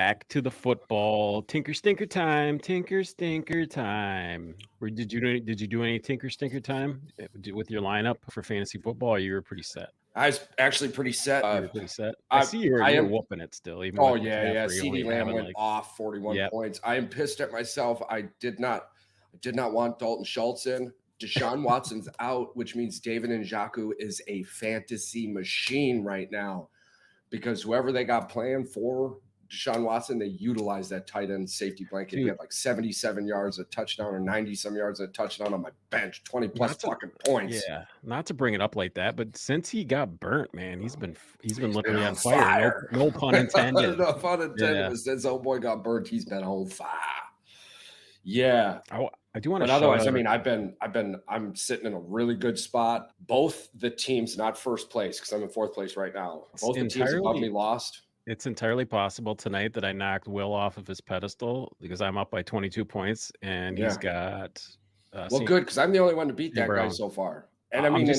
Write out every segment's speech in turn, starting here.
back to the football. Tinker Stinker time. Tinker Stinker time. Did you do any Tinker Stinker time with your lineup for fantasy football? You were pretty set. I was actually pretty set. You were pretty set. I see you were whooping it still. Even with yeah. McCaffrey CD Lamb went like, off 41 points. I am pissed at myself. I did not want Dalton Schultz in. Deshaun Watson's out, which means David Njoku is a fantasy machine right now, because whoever they got playing for Deshaun Watson, they utilized that tight end safety blanket. He had like 77 yards, a touchdown, or 90-some yards, a touchdown on my bench, 20-plus fucking points. Yeah, not to bring it up like that, but since he got burnt, man, he's been literally on fire. No pun intended. No pun intended. Yeah. But since old boy got burnt, he's been on fire. Yeah, I do want to. But otherwise, I mean, I'm sitting in a really good spot. Both the teams, not first place, because I'm in fourth place right now. Both the teams above me lost. It's entirely possible tonight that I knocked Will off of his pedestal because I'm up by 22 points and he's got. Good, because I'm the only one to beat that guy so far. And I mean,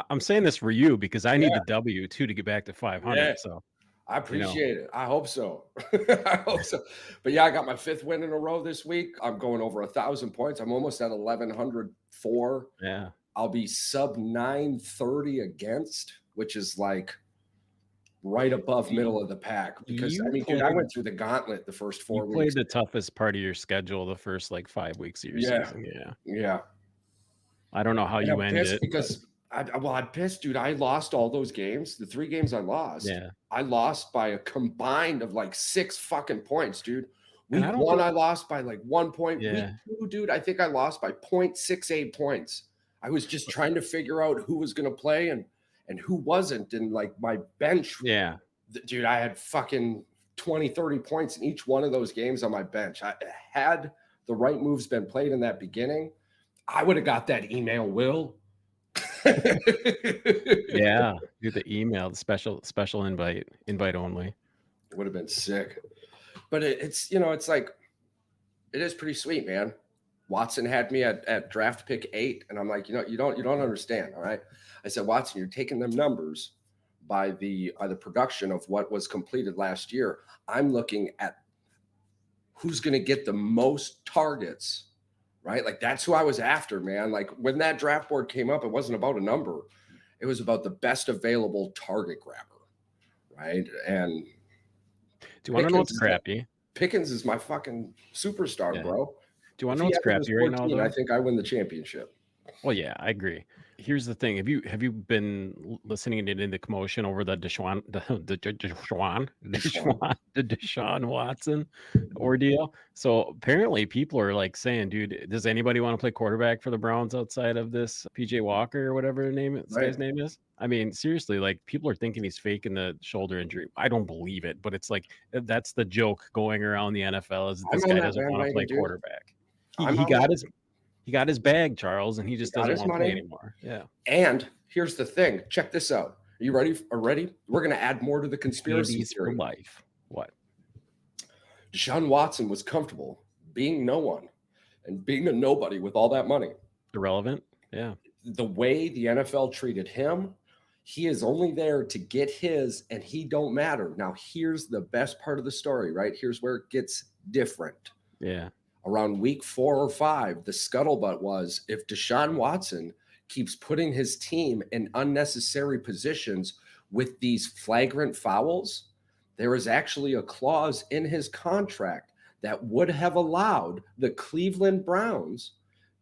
I'm saying this for you because I need the W too to get back to 500. Yeah. So. I appreciate it. I hope so. I hope so. But yeah, I got my 5th win in a row this week. I'm going over 1,000 points. I'm almost at 1,104. Yeah. I'll be sub 930 against, which is like right above middle of the pack. Because I mean, dude, I went through the gauntlet the first 4 weeks. You played the toughest part of your schedule the first like 5 weeks of your season. Yeah. I don't know how you ended it. Because I'm pissed, dude. I lost all those games. The 3 games I lost. Yeah. I lost by a combined of like 6 fucking points, dude. Week 1, I lost by like 1 point. Yeah. Week 2, dude, I think I lost by 0.68 points. I was just trying to figure out who was going to play and who wasn't. And like my bench. Yeah. Dude, I had fucking 20, 30 points in each one of those games on my bench. Had the right moves been played in that beginning, I would have got that email, Will. Yeah, do the email, the special invite only. It would have been sick. But it's it's like, it is pretty sweet, man. Watson had me at draft pick 8, and I'm like, you don't understand, all right? I said, Watson, you're taking them numbers by the production of what was completed last year. I'm looking at who's going to get the most targets. Right? Like, that's who I was after, man. Like, when that draft board came up, it wasn't about a number. It was about the best available target grabber. Right? And do you want to know what's crappy? Pickens is my fucking superstar, bro. Do you want to know what's crappy right now, though? I think I win the championship. Well, yeah, I agree. Here's the thing: have you been listening to the commotion over the Deshaun Watson ordeal? So apparently, people are like saying, "Dude, does anybody want to play quarterback for the Browns outside of this PJ Walker or whatever this guy's name is?" I mean, seriously, like, people are thinking he's faking the shoulder injury. I don't believe it, but it's like that's the joke going around the NFL is this guy doesn't want to play quarterback. He got his bag, Charles, and he just doesn't want to play anymore. Yeah. And here's the thing. Check this out. Are you ready? We're going to add more to the conspiracy theory. For life. What? Deshaun Watson was comfortable being no one and being a nobody with all that money. Irrelevant. Yeah. The way the NFL treated him, he is only there to get his, and he don't matter. Now, here's the best part of the story, right? Here's where it gets different. Yeah. Around week 4 or 5, the scuttlebutt was, if Deshaun Watson keeps putting his team in unnecessary positions with these flagrant fouls, there is actually a clause in his contract that would have allowed the Cleveland Browns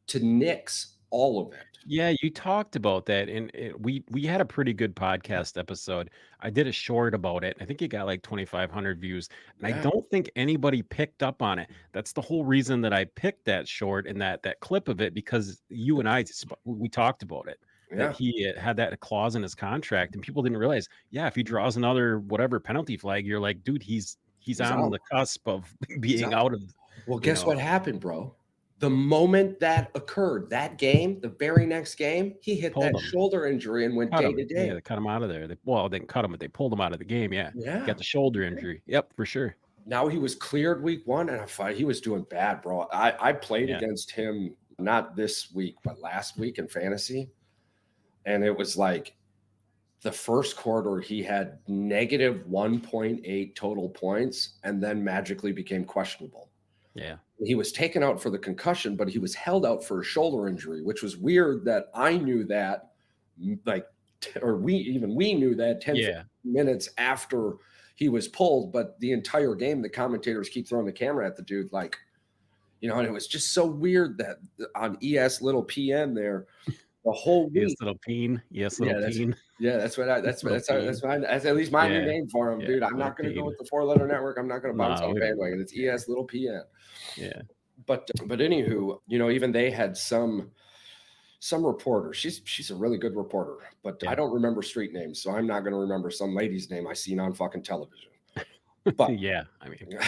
to nix all of it. Yeah, you talked about that, and we had a pretty good podcast episode. I did a short about it. I think it got like 2,500 views, and I don't think anybody picked up on it. That's the whole reason that I picked that short and that clip of it, because you and I, we talked about it. That he had that clause in his contract, and people didn't realize. Yeah, if he draws another whatever penalty flag, you're like, dude, he's on the cusp of being out of. Well, guess what happened, bro? The moment that occurred, that game, the very next game, he hit that shoulder injury and went day to day. Yeah, they cut him out of there. They didn't cut him, but they pulled him out of the game. Yeah. He got the shoulder injury. Yep, for sure. Now he was cleared week 1, and he was doing bad, bro. I played against him not this week, but last week in fantasy. And it was like, The first quarter, he had negative 1.8 total points and then magically became questionable. Yeah. He was taken out for the concussion, but he was held out for a shoulder injury, which was weird that I knew that, like, or we knew that 10, 15 Yeah. minutes after he was pulled, but the entire game, the commentators keep throwing the camera at the dude, like, and it was just so weird that on ES little PN there, the whole Yes, week. little peen. Yes, little Yeah, peen. that's what I that's what Little peen. that's at least my new Yeah. name for him, Yeah. dude. I'm Little not gonna go peen. with the 4-letter network. I'm not gonna bounce No, on the we don't. bandwagon. It's Yeah. ES little PN. Yeah. But anywho, even they had some reporter. She's a really good reporter, but I Yeah. don't remember street names, so I'm not gonna remember some lady's name I seen on fucking television. But Yeah. I mean,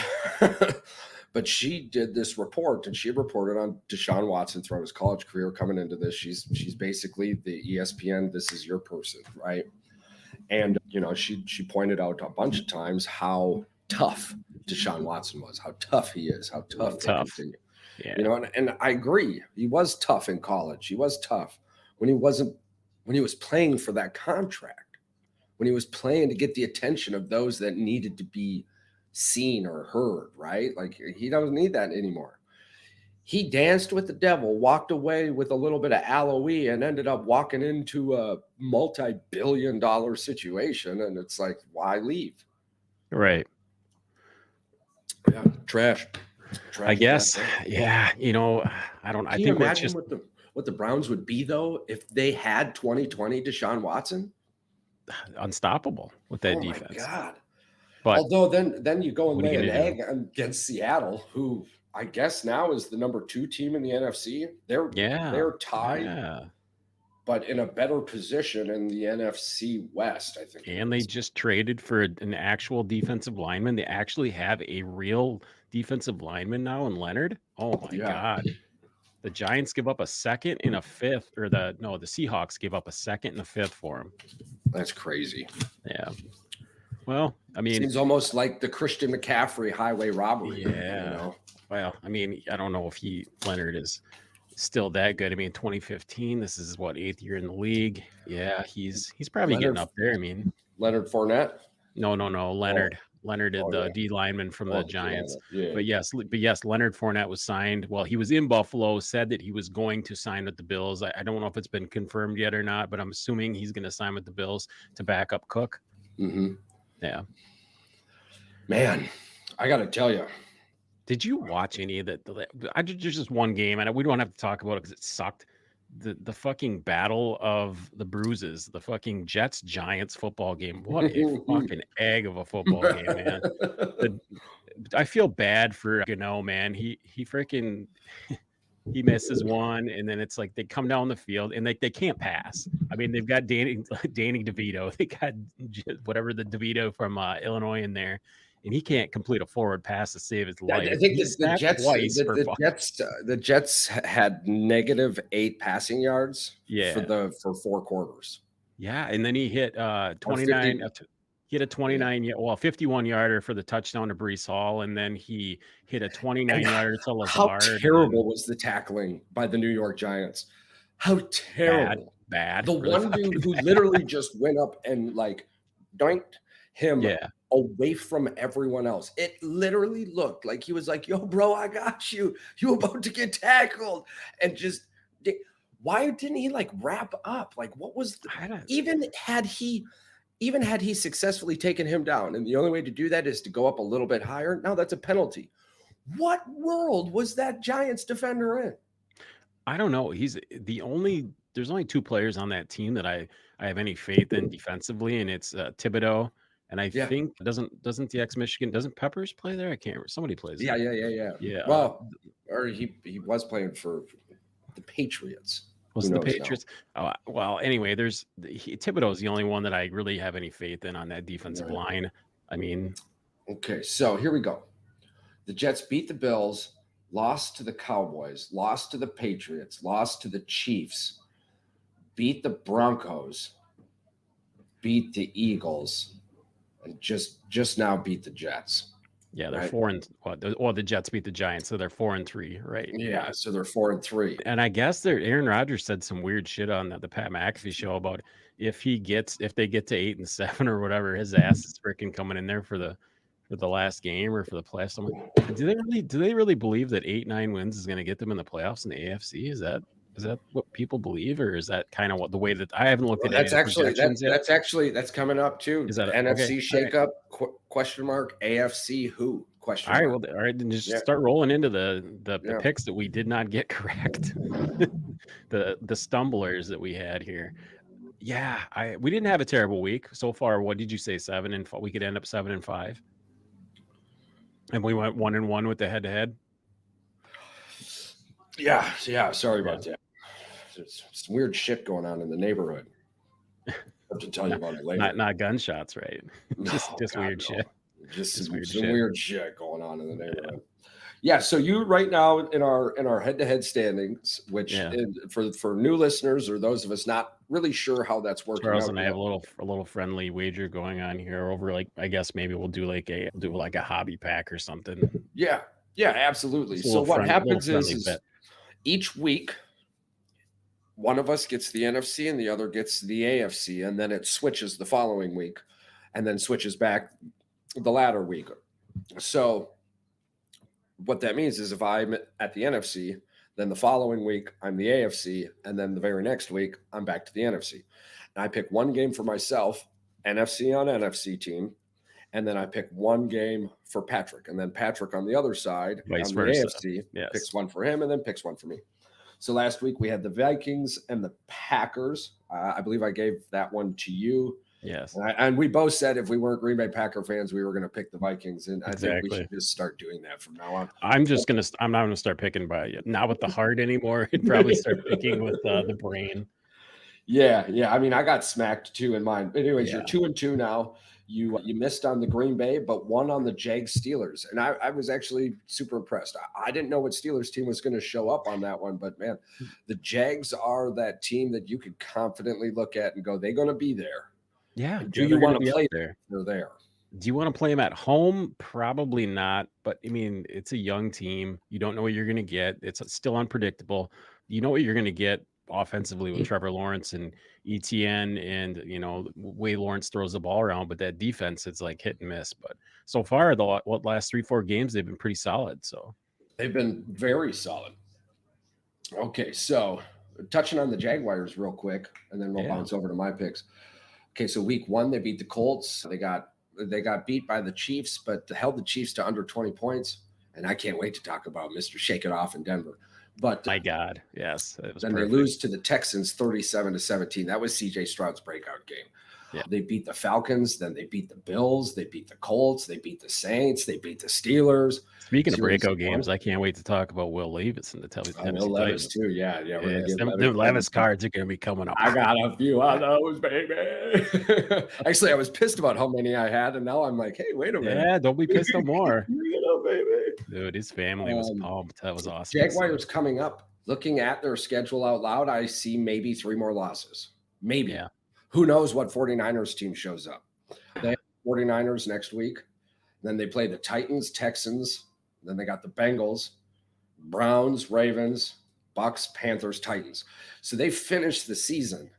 but she did this report and she reported on Deshaun Watson throughout his college career coming into this. She's basically the ESPN, this is your person, right? And she pointed out a bunch of times how tough Deshaun Watson was, how tough he is, how tough they tough. continue. Yeah. And I agree. He was tough in college. He was tough when he was playing for that contract, when he was playing to get the attention of those that needed to be seen or heard, right? Like he doesn't need that anymore. He danced with the devil, walked away with a little bit of aloe, and ended up walking into a multi-billion-dollar situation. And it's like, why leave? Right. Yeah, trash. I Trash. guess. Yeah. I Can you think we're imagine just what the Browns would be though if they had 2020 Deshaun Watson? unstoppable with that Oh my defense. God. But Although then you go and what are lay you an going to do? egg against Seattle, who I guess now is the number 2 team in the NFC. They're Yeah. they're tied, Yeah. but in a better position in the NFC West, I think it And they is. just traded for an actual defensive lineman. They actually have a real defensive lineman now in Leonard. Oh my Yeah, God. The Giants give up a second and a fifth, or the Seahawks give up a second and a fifth for him. that's crazy. Yeah. Well, I mean, Seems almost like the Christian McCaffrey highway robbery. yeah. Well, I mean, I don't know if Leonard is still that good. I mean, 2015, this is what, 8th year in the league. Yeah, he's probably getting Leonard up there. I mean, Leonard Fournette. no, Oh, Leonard. Leonard did oh the yeah. D lineman from the Oh, the Giants. D-liner. Yeah. But yes, Leonard Fournette was signed. Well, he was in Buffalo, said that he was going to sign with the Bills. I don't know if it's been confirmed yet or not, but I'm assuming he's going to sign with the Bills to back up Cook. Mm-hmm. Yeah. Man, I got to tell you, Did you watch any of that? There's just one game, and we don't have to talk about it because it sucked. The fucking battle of the bruises, the fucking Jets Giants football game. What a fucking egg of a football game, man. The I feel bad for man. He freaking he misses one, and then it's like they come down the field and they can't pass. I mean, they've got Danny DeVito. They got whatever the DeVito from Illinois in there, and he can't complete a forward pass to save his I life. think He's the sacked Jets, twice for fuck. the Jets had -8 passing yards Yeah. for 4 quarters. Yeah, and then he hit Or 29 50. he hit a Yeah. 51 yarder for the touchdown to Breece Hall, and then he hit a And 29 yarder to how Lazard, and then terrible was the tackling by the New York Giants? How terrible. bad, The really one dude fucking who bad. literally just went up and, like, doinked him Yeah. away from everyone else. It literally looked like he was like, "Yo, bro, I got you. You about to get tackled." And just why didn't he, like, wrap up? Like, what was I don't even had he successfully taken him down, and the only way to do that is to go up a little bit higher, now that's a penalty. What world was that Giants defender in? I don't know. There's only 2 players on that team that I have any faith in defensively, and it's Thibodeau, and I Yeah. think doesn't the ex-Michigan doesn't Peppers play there? I can't remember. Somebody plays Yeah, there. yeah, yeah, yeah. Yeah, Well, or he was playing for the Patriots. was Who it the knows now? Patriots? Well, anyway, Thibodeau is the only one that I really have any faith in on that defensive Right. line. I mean, Okay, so here we go. The Jets beat the Bills, lost to the Cowboys, lost to the Patriots, lost to the Chiefs, beat the Broncos, beat the Eagles, and just now beat the Jets. Yeah, they're right? 4 and well, the Jets beat the Giants, so they're 4-3, right? Yeah, Yeah. so they're 4-3. And I guess Aaron Rodgers said some weird shit on the Pat McAfee show about if they get to 8-7 or whatever, his ass is freaking coming in there for the last game or for the playoffs. I'm like, do they really believe that 8-9 wins is gonna get them in the playoffs in the AFC? Is that what people believe, or is that kind of what the way that I haven't looked Well, at any of that's the actually projections yet? that's coming up too. Is that okay? NFC All right. shakeup? Question mark. AFC who? All Question right, mark. well, all right, then just Yeah, start rolling into the yeah. picks that we did not get correct. The stumblers that we had here. Yeah, I we didn't have a terrible week so far. What did you say? 7 and we could end up 7-5, and we went 1-1 with the head to head. Yeah, yeah. Sorry Yeah, about that. There's some weird shit going on in the neighborhood. I have to tell you not about it later. not gunshots, right? just No, just God, weird no. shit. Just Just some weird some shit. weird shit going on in the Yeah, neighborhood. Yeah, so you right now in our head-to-head standings, which yeah. for new listeners or those of us not really sure how that's working Charles out and I yet. have a little friendly wager going on here over like I guess maybe we'll do like a hobby pack or something. Yeah, yeah, absolutely. Just a So what little happens friendly is bet. each week one of us gets the NFC and the other gets the AFC, and then it switches the following week, and then switches back the latter week. So what that means is if I'm at the NFC, then the following week I'm the AFC, and then the very next week I'm back to the NFC. And I pick one game for myself, NFC on NFC team, and then I pick one game for Patrick, and then Patrick on the other side Vice on the versa. AFC Yes. picks one for him, and then picks one for me. So last week we had the Vikings and the Packers. I believe I gave that one to you. Yes. And we both said if we weren't Green Bay Packer fans, we were going to pick the Vikings. And I think we Exactly. should just start doing that from now on. I'm not gonna start picking by not with the heart anymore. I'd probably start picking with the brain. Yeah, yeah. I mean, I got smacked too in mine. But anyways, you're Yeah. 2-2 now. You missed on the Green Bay, but won on the Jags Steelers. And I was actually super impressed. I didn't know what Steelers team was going to show up on that one, but man, the Jags are that team that you could confidently look at and go, they're going to be there. Yeah, And do yeah, you they're gonna want to be up play there. them? They're there. Do you wanna play play them at home? Probably not, but, I mean, it's a young team. You don't know what you're gonna get. It's still unpredictable. You know what you're gonna get offensively with Trevor Lawrence and ETN and, way Lawrence throws the ball around, but that defense, it's like hit and miss, but so far, last 3, 4 games, they've been pretty solid, so They've been very solid. Okay, so touching on the Jaguars real quick, and then we'll yeah. bounce over to my picks. Okay, so week one they beat the Colts. They got beat by the Chiefs, but held the Chiefs to under 20 points. And I can't wait to talk about Mr. Shake It Off in Denver. But My god, yes, it was then they perfect. lose to the Texans 37-17. That was CJ Stroud's breakout game. Yeah. They beat the Falcons, then they beat the Bills, they beat the Colts, they beat the Saints, they beat the Steelers. Speaking of Series breakout one. games, I can't wait to talk about Will Levis and the Will Tennessee Levis Titans. too. Yeah, yeah. We're gonna Yes, get them Levis Levis. cards are gonna be coming up. I got a few of those, baby. Actually, I was pissed about how many I had, and now I'm like, hey, wait a minute. Yeah, don't be pissed no more. Baby. Dude, his family was pumped. That was awesome to see. Jaguars coming up. Looking at their schedule out loud, I see maybe 3 more losses. Maybe. Yeah. Who knows what 49ers team shows up. They have 49ers next week. Then they play the Titans, Texans. Then they got the Bengals, Browns, Ravens, Bucks, Panthers, Titans. So they finished the season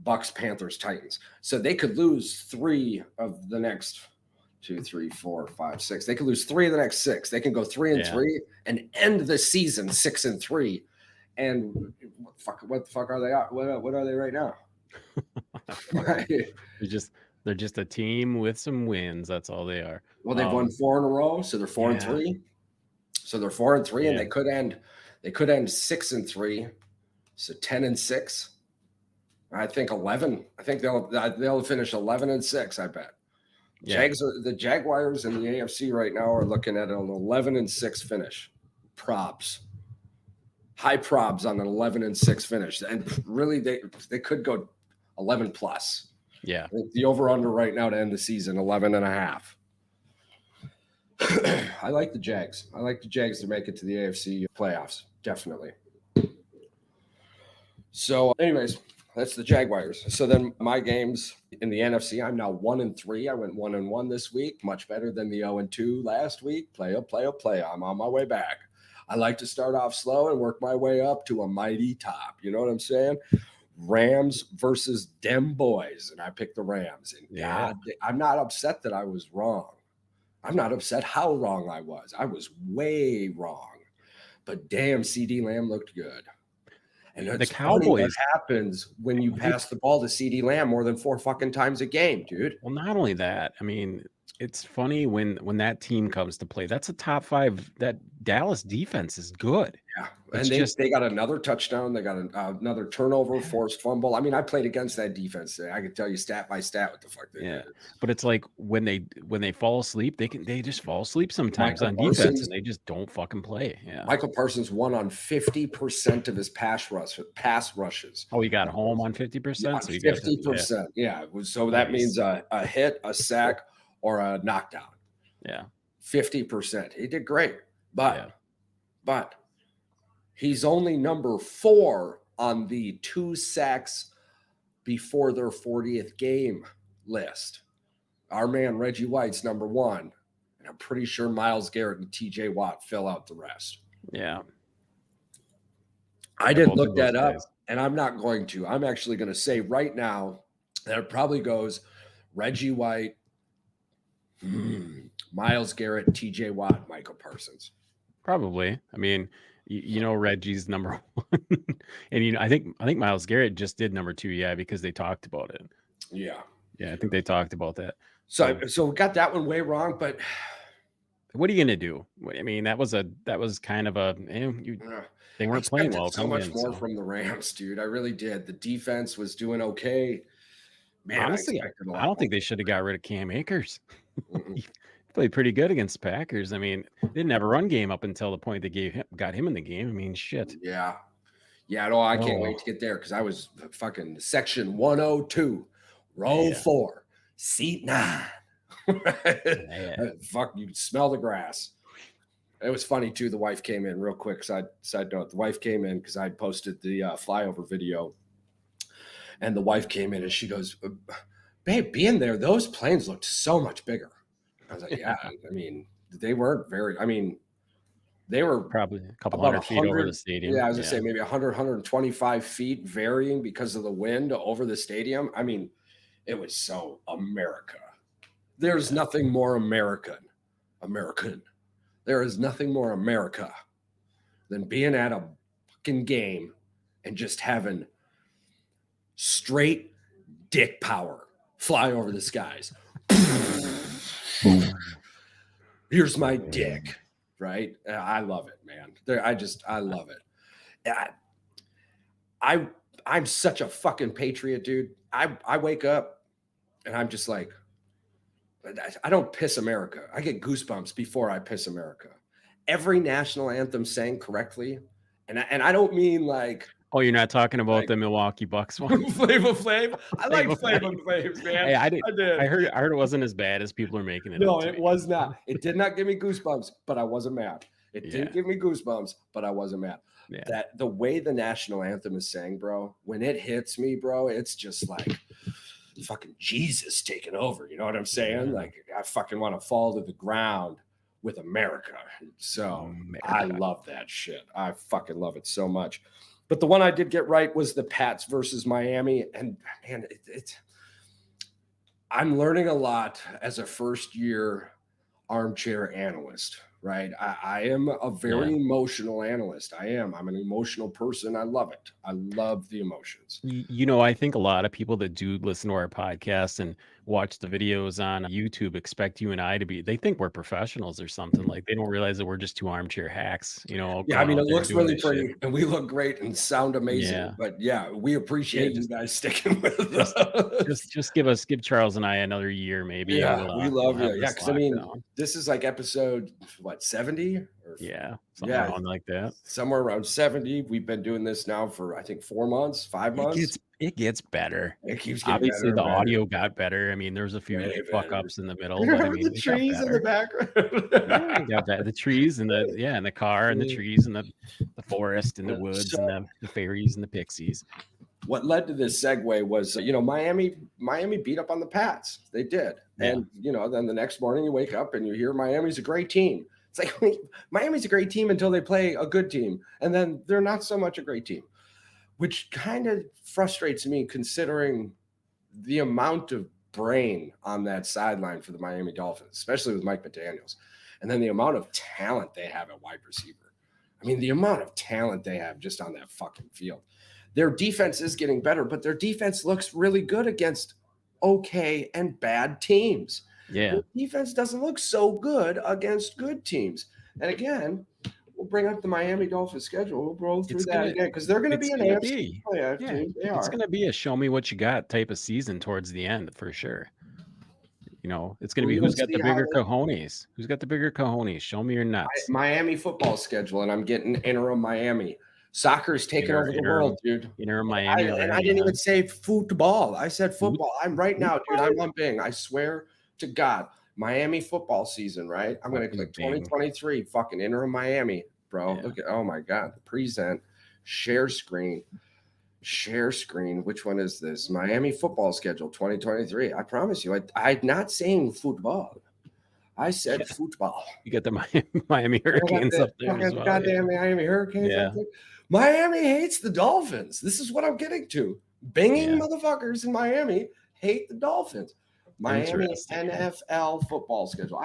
Bucks, Panthers, Titans. So they could lose 3 of the next 2, 3, 4, 5, 6. They could lose 3 of the next 6. They can go 3-3 and end the season 6-3. And what the fuck are they? What are they right now? They're just a team with some wins. That's all they are. Well, they've won 4 in a row, so they're 4-3. So they're 4-3, and they could end 6-3, so 10-6. I think 11. I think they'll finish 11-6. I bet. Yeah. The Jaguars in the AFC right now are looking at an 11-6 finish. Probs. High probs on an 11-6 finish. And really they could go 11 plus. Yeah. The over-under right now to end the season, 11.5. I like the Jags. I like the Jags to make it to the AFC playoffs. Definitely. So anyways, That's the Jaguars. So then my games in the NFC, I'm now 1-3. I went 1-1 this week, much better than the 0-2 last week. Play. I'm on my way back. I like to start off slow and work my way up to a mighty top. You know what I'm saying? Rams versus dem boys, and I picked the Rams. And Yeah. God, I'm not upset that I was wrong. I'm not upset how wrong I was. I was way wrong. But damn, CD Lamb looked good. And The it's funny what Cowboys, happens when you they pass the ball to CD Lamb more than 4 fucking times a game, dude. well, not only that, I mean, it's funny when that team comes to play. That's a top 5 that Dallas defense is good. Yeah, It's and just they got another touchdown. They got another turnover, forced fumble. I mean, I played against that defense. I could tell you stat by stat what the fuck they yeah, did. but it's like when they fall asleep, they just fall asleep sometimes Michael on defense, Parsons, and they just don't fucking play. Yeah. Michael Parsons won on 50% of his pass rushes. Oh, he got home on Yeah, 50%, on so you got to yeah, 50%. Yeah, so that means nice. a hit, a sack, or a knockdown. Yeah, 50%. He did great, yeah, but he's only number 4 on the 2 sacks before their 40th game list. Our man Reggie White's number 1, and I'm pretty sure Myles Garrett and TJ Watt fill out the rest. yeah, I yeah, didn't both of look those that up, guys. and I'm not going to. I'm actually going to say right now that it probably goes Reggie White, Myles Garrett, TJ Watt, Michael Parsons. Probably. I mean, you know Reggie's number 1, and I think Myles Garrett just did number 2, yeah, because they talked about it. Yeah. Yeah, I think they talked about that. So So, so we got that one way wrong, but what are you gonna do? I mean, that was kind of a they I weren't playing expected well so coming much in, more so from the Rams, dude. I really did. The defense was doing okay. Man, I honestly, expected a I lot don't more. think they should have got rid of Cam Akers. Mm-mm. He played pretty good against the Packers. I mean, they didn't have a run game up until the point they got him in the game. I mean, shit. Yeah. Yeah, no, I can't Oh, wait to get there because I was fucking section 102, row yeah. 4, seat 9. Yeah. Fuck, you could smell the grass. It was funny too. The wife came in real quick. Side note: the wife came in because I posted the flyover video, and the wife came in and she goes, "Babe, being there, those planes looked so much bigger." I was like, "Yeah, I mean, they weren't very. I mean, they were Probably a couple about a 100 feet over the hundred. Yeah, stadium. I was gonna Yeah. say maybe 100, 125 feet, varying because of the wind over the stadium. I mean, it was so America. There's Yeah. nothing more American. There is nothing more America than being at a fucking game and just having straight dick power fly over the skies. Here's my dick, right? I love it, man. I love it. I, I I'm such a fucking patriot, dude. I wake up and I'm just like, I don't piss America. I get goosebumps before I piss America. Every national anthem sang correctly, and I don't mean Oh, you're not talking about like the Milwaukee Bucks one? Flavor Flav. I like Flavor Flavor Flav. Flavs, man. Hey, I did I did. I heard it wasn't as bad as people are making it up No, to it be. was not. It did not give me goosebumps, but I wasn't mad. It didn't Yeah. give me goosebumps, but I wasn't mad. Yeah. That the way the national anthem is sang, bro, when it hits me, bro, it's just like fucking Jesus taking over. You know what I'm saying? Yeah. Like I fucking want to fall to the ground with America. So I America. love that shit. I fucking love it so much. But the one I did get right was the Pats versus Miami, and man, it's I'm learning a lot as a first year armchair analyst, right? I am a very Yeah. emotional analyst. I am. I'm an emotional person. I love it. I love the emotions. I think a lot of people that do listen to our podcast and watch the videos on YouTube expect you and I to be, they think we're professionals or something. Like they don't realize that we're just 2 armchair hacks, Yeah, I going mean, out it there looks doing really this shit. pretty and we look great and sound amazing. Yeah. But yeah, we Yeah. appreciate you guys sticking with Just, us. give Charles and I another year, maybe, and Yeah, we we'll love you. have Yeah, this because I locked mean, down. this is like episode what, 70? Or Yeah. Something yeah, around like that. somewhere around 70. We've been doing this now for I think 4 months, 5 months. It gets better. It keeps getting Obviously, better the and better. audio got better. I mean, there's a few Way fuck better. ups in the middle, but I Remember mean, the it got trees in the better. Yeah, background? it got better. The trees and the car and the trees and the forest and the woods and So the fairies and the pixies. what led to this segue was, Miami beat up on the Pats. They did. Yeah. And, then the next morning you wake up and you hear Miami's a great team. It's like Miami's a great team until they play a good team. And then they're not so much a great team, which kind of frustrates me considering the amount of brain on that sideline for the Miami Dolphins, especially with Mike McDaniels. And then the amount of talent they have at wide receiver. I mean, the amount of talent they have just on that fucking field. Their defense is getting better, but their defense looks really good against okay and bad teams. Yeah. Their defense doesn't look so good against good teams. And again, we'll bring up the Miami Dolphins schedule. We'll roll through that again because they're going to be an AFC playoff team. They It's are. going to be a show me what you got type of season towards the end for sure. It's going to be who's got the bigger cojones. Who's got the bigger cojones? Show me your nuts. Miami football schedule, and I'm getting interim Miami. Soccer's taking over the world, dude. Interim Miami. I didn't even say football. I said football. I'm right now, dude. I'm on Bing. I swear to God. Miami football season, right? I'm going to click 2023, fucking interim Miami, bro. Yeah. Look at, oh my God, the present, share screen. Which one is this? Miami football schedule 2023. I promise you, I'm not saying football. I said football. You got the Miami Hurricanes up there as well. Goddamn Miami Hurricanes up there. Miami hates the Dolphins. This is what I'm getting to. Binging motherfuckers in Miami hate the Dolphins. Miami NFL football schedule.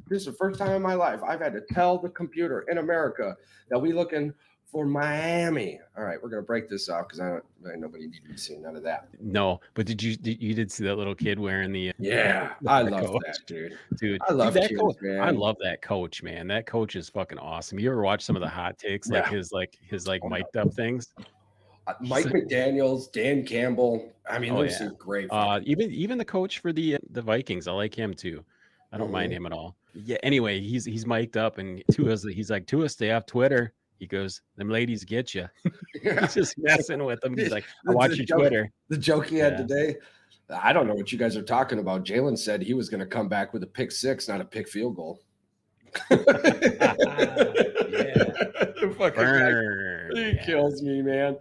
This is the first time in my life I've had to tell the computer in America that we looking for Miami. All right, we're gonna break this off because nobody needed to see none of that. No, but you did see that little kid wearing the I love that, dude. I love that coach, man. I love that coach, man. That coach is fucking awesome. You ever watch some of the hot takes, his mic'd up things? Mike McDaniels, Dan Campbell. I mean, those are great. Even the coach for the Vikings, I like him too. I don't mind him at all. Yeah. Anyway, he's mic'd up, and he's like, Tua, stay off Twitter. He goes, them ladies get you. He's just messing with them. He's like, I watch your Twitter. The joke he had today. I don't know what you guys are talking about. Jalen said he was going to come back with a pick six, not a pick field goal. He kills me, man.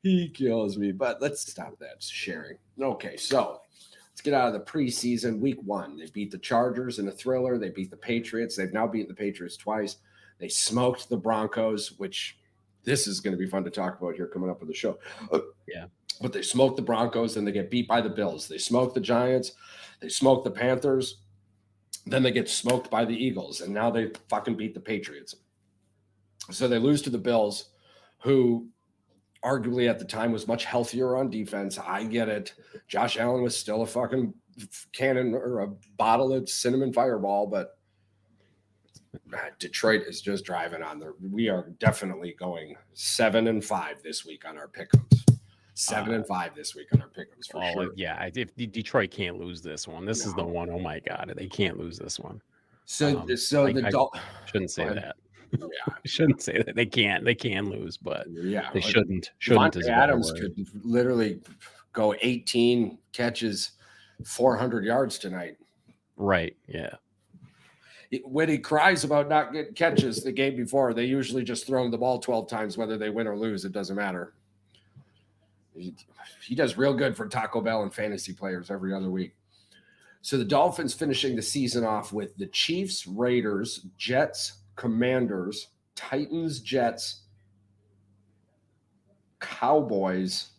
He kills me. But let's stop that sharing. Okay, so let's get out of the preseason. Week 1, they beat the Chargers in a thriller. They beat the Patriots. They've now beaten the Patriots twice. They smoked the Broncos, which this is going to be fun to talk about here coming up with the show. But they smoked the Broncos, and they get beat by the Bills. They smoked the Giants. They smoked the Panthers. Then they get smoked by the Eagles, and now they fucking beat the Patriots. So they lose to the Bills, who arguably at the time was much healthier on defense. I get it. Josh Allen was still a fucking cannon or a bottle of cinnamon fireball, but Detroit is just driving on there. We are definitely going 7-5 this week on our pick'ems. 7-5 this week on our pick'ems for sure. Yeah, if Detroit can't lose this one, this is the one. Oh my God, they can't lose this one. So shouldn't say that. Yeah, I shouldn't say that. They can lose, but they shouldn't. Adams could literally go 18 catches, 400 yards tonight. Right. Yeah. When he cries about not getting catches the game before, they usually just throw him the ball 12 times, whether they win or lose. It doesn't matter. He does real good for Taco Bell and fantasy players every other week. So the Dolphins finishing the season off with the Chiefs, Raiders, Jets, Commanders, Titans, Jets, Cowboys,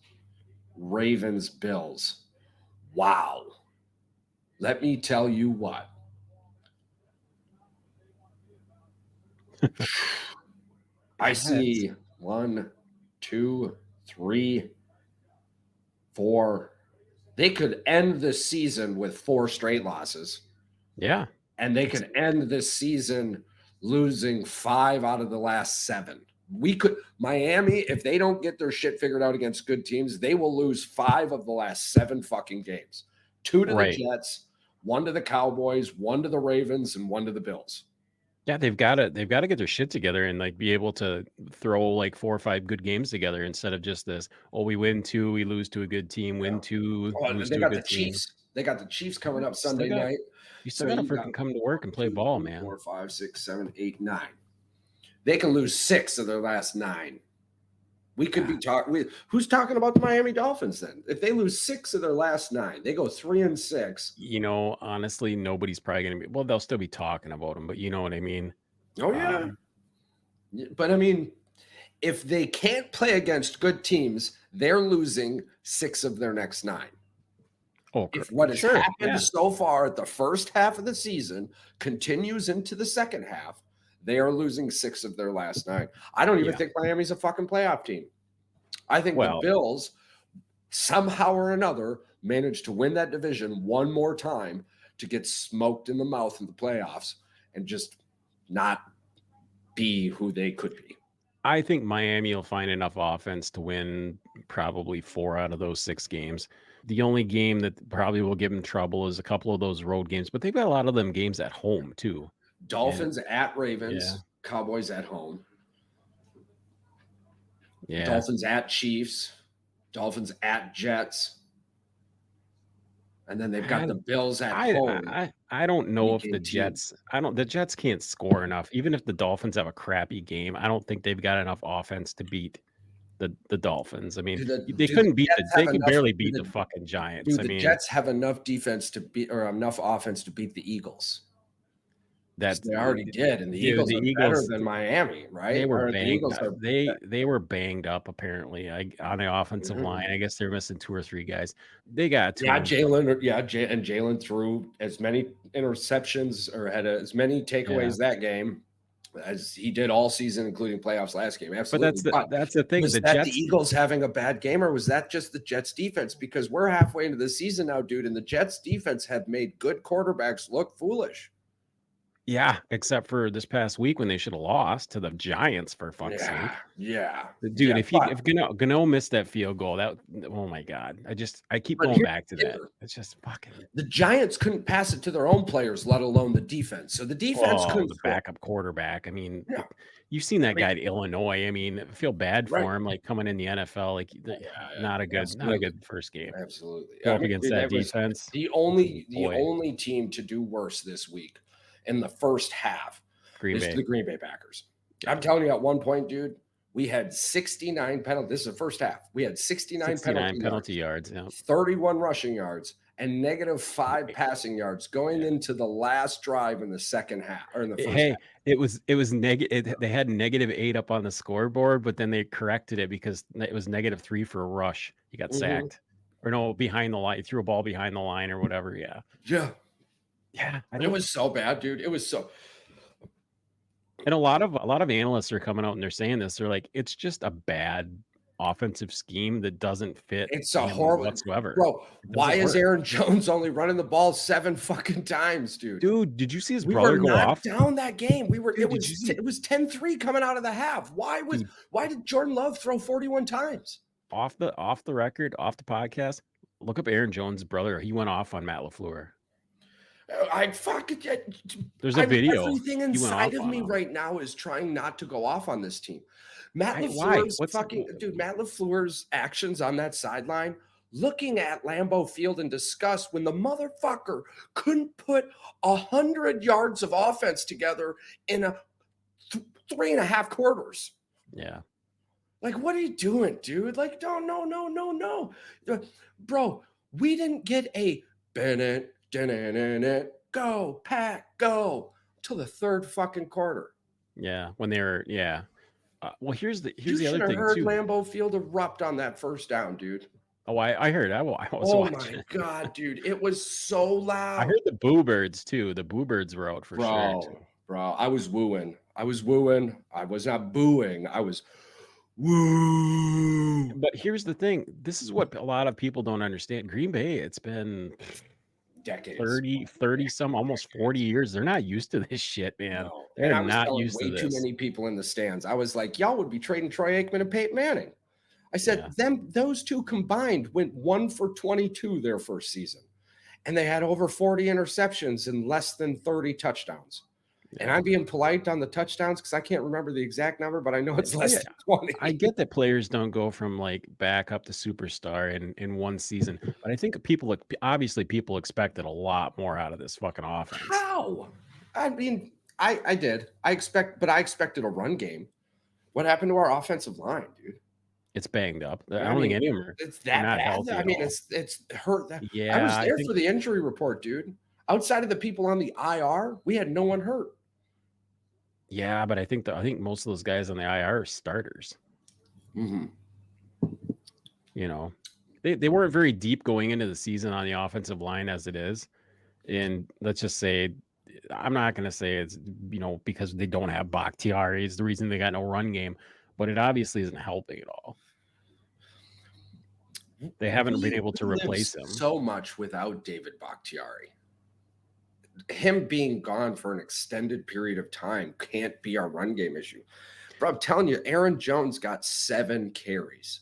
Ravens, Bills. Wow. Let me tell you what. I see 1, 2, 3, 4. They could end the season with 4 straight losses. Yeah. And they could end this season losing 5 out of the last 7. Miami, if they don't get their shit figured out against good teams, they will lose 5 of the last 7 fucking games. 2 to the Jets, 1 to the Cowboys, 1 to the Ravens, and 1 to the Bills. Yeah, they've got to get their shit together and like be able to throw like 4 or 5 good games together instead of just this. Oh, we win 2, we lose to a good team. Win 2, lose to a good team. They got the Chiefs coming up Sunday night. You still got to freaking come to work and play ball, man. 4, 5, 6, 7, 8, 9. They can lose 6 of their last 9. We could be talking. Who's talking about the Miami Dolphins then? If they lose 6 of their last 9, they go 3-6. You know, honestly, nobody's probably gonna be. Well, they'll still be talking about them, but you know what I mean. Oh yeah, but I mean, if they can't play against good teams, they're losing 6 of their next 9. Oh, If what has sure, happened yeah, so far at the first half of the season continues into the second half, they are losing 6 of their last 9. I don't even yeah. think Miami's a fucking playoff team. I think the Well, Bills somehow or another managed to win that division one more time to get smoked in the mouth in the playoffs and just not be who they could be. I think Miami will find enough offense to win probably 4 out of those 6 games. The only game that probably will give them trouble is a couple of those road games, but they've got a lot of them games at home too. And Dolphins at yeah, Ravens, Cowboys at home, yeah. Dolphins at Chiefs, Dolphins at Jets, and then they've got I the Bills at I home I don't know week if the 18. Jets I don't the Jets can't score enough. Even if the Dolphins have a crappy game, I don't think they've got enough offense to beat the Dolphins. I mean, they Do the couldn't beat Jets they have could enough? barely beat the fucking Do Giants. I the mean, Jets have enough defense to beat or enough offense to beat the Eagles? Because that's they already did, and the dude, Eagles the are better Eagles than Miami, they right? were Or the banged Eagles up. are. They were banged up apparently, on the offensive Mhm. line. I guess they're missing 2 or 3 guys. They got to Yeah, him. Jalen. Yeah, and Jalen threw as many interceptions or had as many Yeah. takeaways that game as he did all season, including playoffs last game. But Absolutely. But that's the thing. was The that the Jets Eagles having a bad game, or was that just the Jets defense? Because we're halfway into the season now, dude, and the Jets defense have made good quarterbacks look foolish. yeah, except for this past week when they should have lost to the Giants for fuck's Yeah, sake. yeah, Dude, yeah. if Gano missed that field goal, that oh my god. I keep But going here's back to the that. kicker. It's just fucking The Giants couldn't pass it to their own players, let alone the defense. So the defense oh, couldn't the score. backup quarterback. I mean, Yeah, you've seen I that mean, guy at Illinois. I mean, I feel bad right. for him, like coming in the NFL, like Yeah, not a absolutely. good first game. Absolutely. Go I up mean, against dude, that that was defense. the Boy, only team to do worse this week in the first half Green is Bay. the Green Bay Packers. Yeah. I'm telling you, at one point, dude, we had 69 penalties. This is the first half. We had 69 69 penalty penalty yards, yards. Yeah. 31 rushing yards, and -5 passing yards going Yeah. into the last drive in the second half or in the first half. Hey, it was negative. They had -8 up on the scoreboard, but then they corrected it because it was -3 for a rush. He got Mhm. sacked. Or no, behind the line. He threw a ball behind the line or whatever. Yeah. Yeah, Yeah. I it don't was so bad, dude. It was so. and a lot of analysts are coming out and they're saying this. They're like, it's just a bad offensive scheme that doesn't fit It's a him horrible, whatsoever. bro. It Why doesn't is work. Aaron Jones only running the ball 7 fucking times, dude? Dude, did you see his We were brother go not off? down that game. We were. Dude, did you see It was 10-3 coming out of the half. dude Why did Jordan Love throw 41 times? off the record, off the podcast? Look up Aaron Jones' brother. He went off on Matt LaFleur. I fucking There's a I'm video. everything He went inside off of on me him. right now is trying not to go off on this team. Matt Why? LaFleur's fucking dude, Matt LaFleur's actions on that sideline, looking at Lambeau Field in disgust when the motherfucker couldn't put 100 yards of offense together in a 3.5 quarters. Yeah. Like, what are you doing, dude? Like, no. Bro, we didn't get a Bennett, go, Pack, go till the third fucking quarter. Yeah. When they're yeah. Well, You here's the should other have thing heard too. Lambeau Field erupt on that first down, dude. Oh, I heard. I was Oh watching my it. God, dude. It was so I loud. heard the Boo Birds too. The Boo Birds were out for sure too. Bro, I was wooing. I was not booing. I was woo. But here's the thing. This is what a lot of people don't understand. Green Bay, it's been Decades. 30 some almost 40 years. They're not used to this shit, man. No. And They're I was not telling used to way too this. many people in the stands. I was like, y'all would be trading Troy Aikman and Peyton Manning. I said, Yeah. those two combined went 1 for 22 their first season. And they had over 40 interceptions and less than 30 touchdowns. And Yeah. I'm being polite on the touchdowns because I can't remember the exact number, but I know it's less Yeah. than 20. I get that players don't go from like back up to superstar in one season, but I think obviously people expected a lot more out of this fucking offense. How? I mean, I did. I expected a run game. What happened to our offensive line, dude? It's banged up. I I don't think mean, any of it's they're that not bad? healthy I at mean, all. it's hurt that I Yeah, was I there think for the injury report, dude. Outside of the people on the IR, we had no one hurt. yeah, but I think most of those guys on the IR are starters, Mhm. you know? They weren't very deep going into the season on the offensive line as it is, and let's just say I'm not gonna say it's, because they don't have Bakhtiari is the reason they got no run game, but it obviously isn't helping at all. They haven't been able We to live replace him. so much without David Bakhtiari. Him being gone for an extended period of time can't be our run game issue. Bro, I'm telling you, Aaron Jones got 7 carries.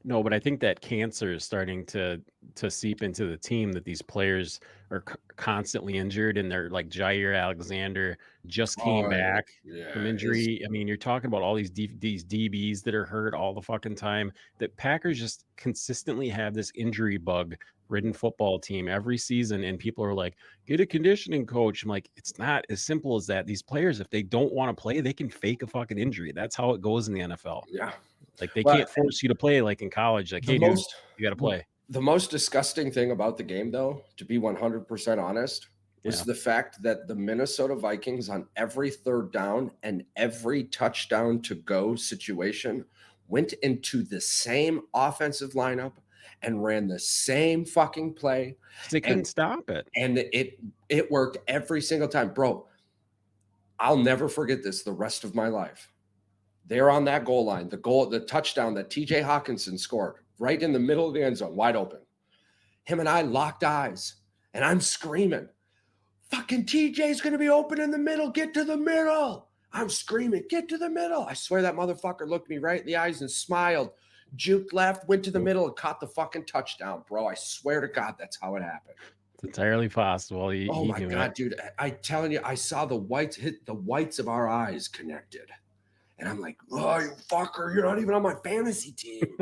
No, but I think that cancer is starting to seep into the team that these players are constantly injured, and they're like Jair Alexander just came Oh, back from yeah, his injury. I mean, you're talking about all these DBs that are hurt all the fucking time. That Packers just consistently have this injury bug ridden football team every season, and people are like, get a conditioning coach. I'm like, it's not as simple as that. These players, if they don't want to play, they can fake a fucking injury. That's how it goes in the NFL. yeah. Like, they Well, can't force you to play like in college, like, the "Hey, dude, most you gotta the play." the most disgusting thing about the game, though, to be 100% honest, was Yeah. the fact that the Minnesota Vikings on every 3rd down and every touchdown to go situation went into the same offensive lineup and ran the same fucking play, 'Cause they couldn't and stop it. it worked every single time. Bro, I'll never forget this the rest of my life. They're on that goal line, the touchdown that TJ Hawkinson scored right in the middle of the end zone, wide open. Him and I locked eyes, and I'm screaming, fucking TJ's going to be open in the middle. Get to the middle. I'm screaming, get to the middle. I swear that motherfucker looked me right in the eyes and smiled, juked left, went to the middle, and caught the fucking touchdown, bro. I swear to God, that's how it happened. It's entirely possible. Oh He my knew it. God, dude. I telling you, I saw the whites hit the whites of our eyes connected. And I'm like, oh, you fucker, you're not even on my fantasy team.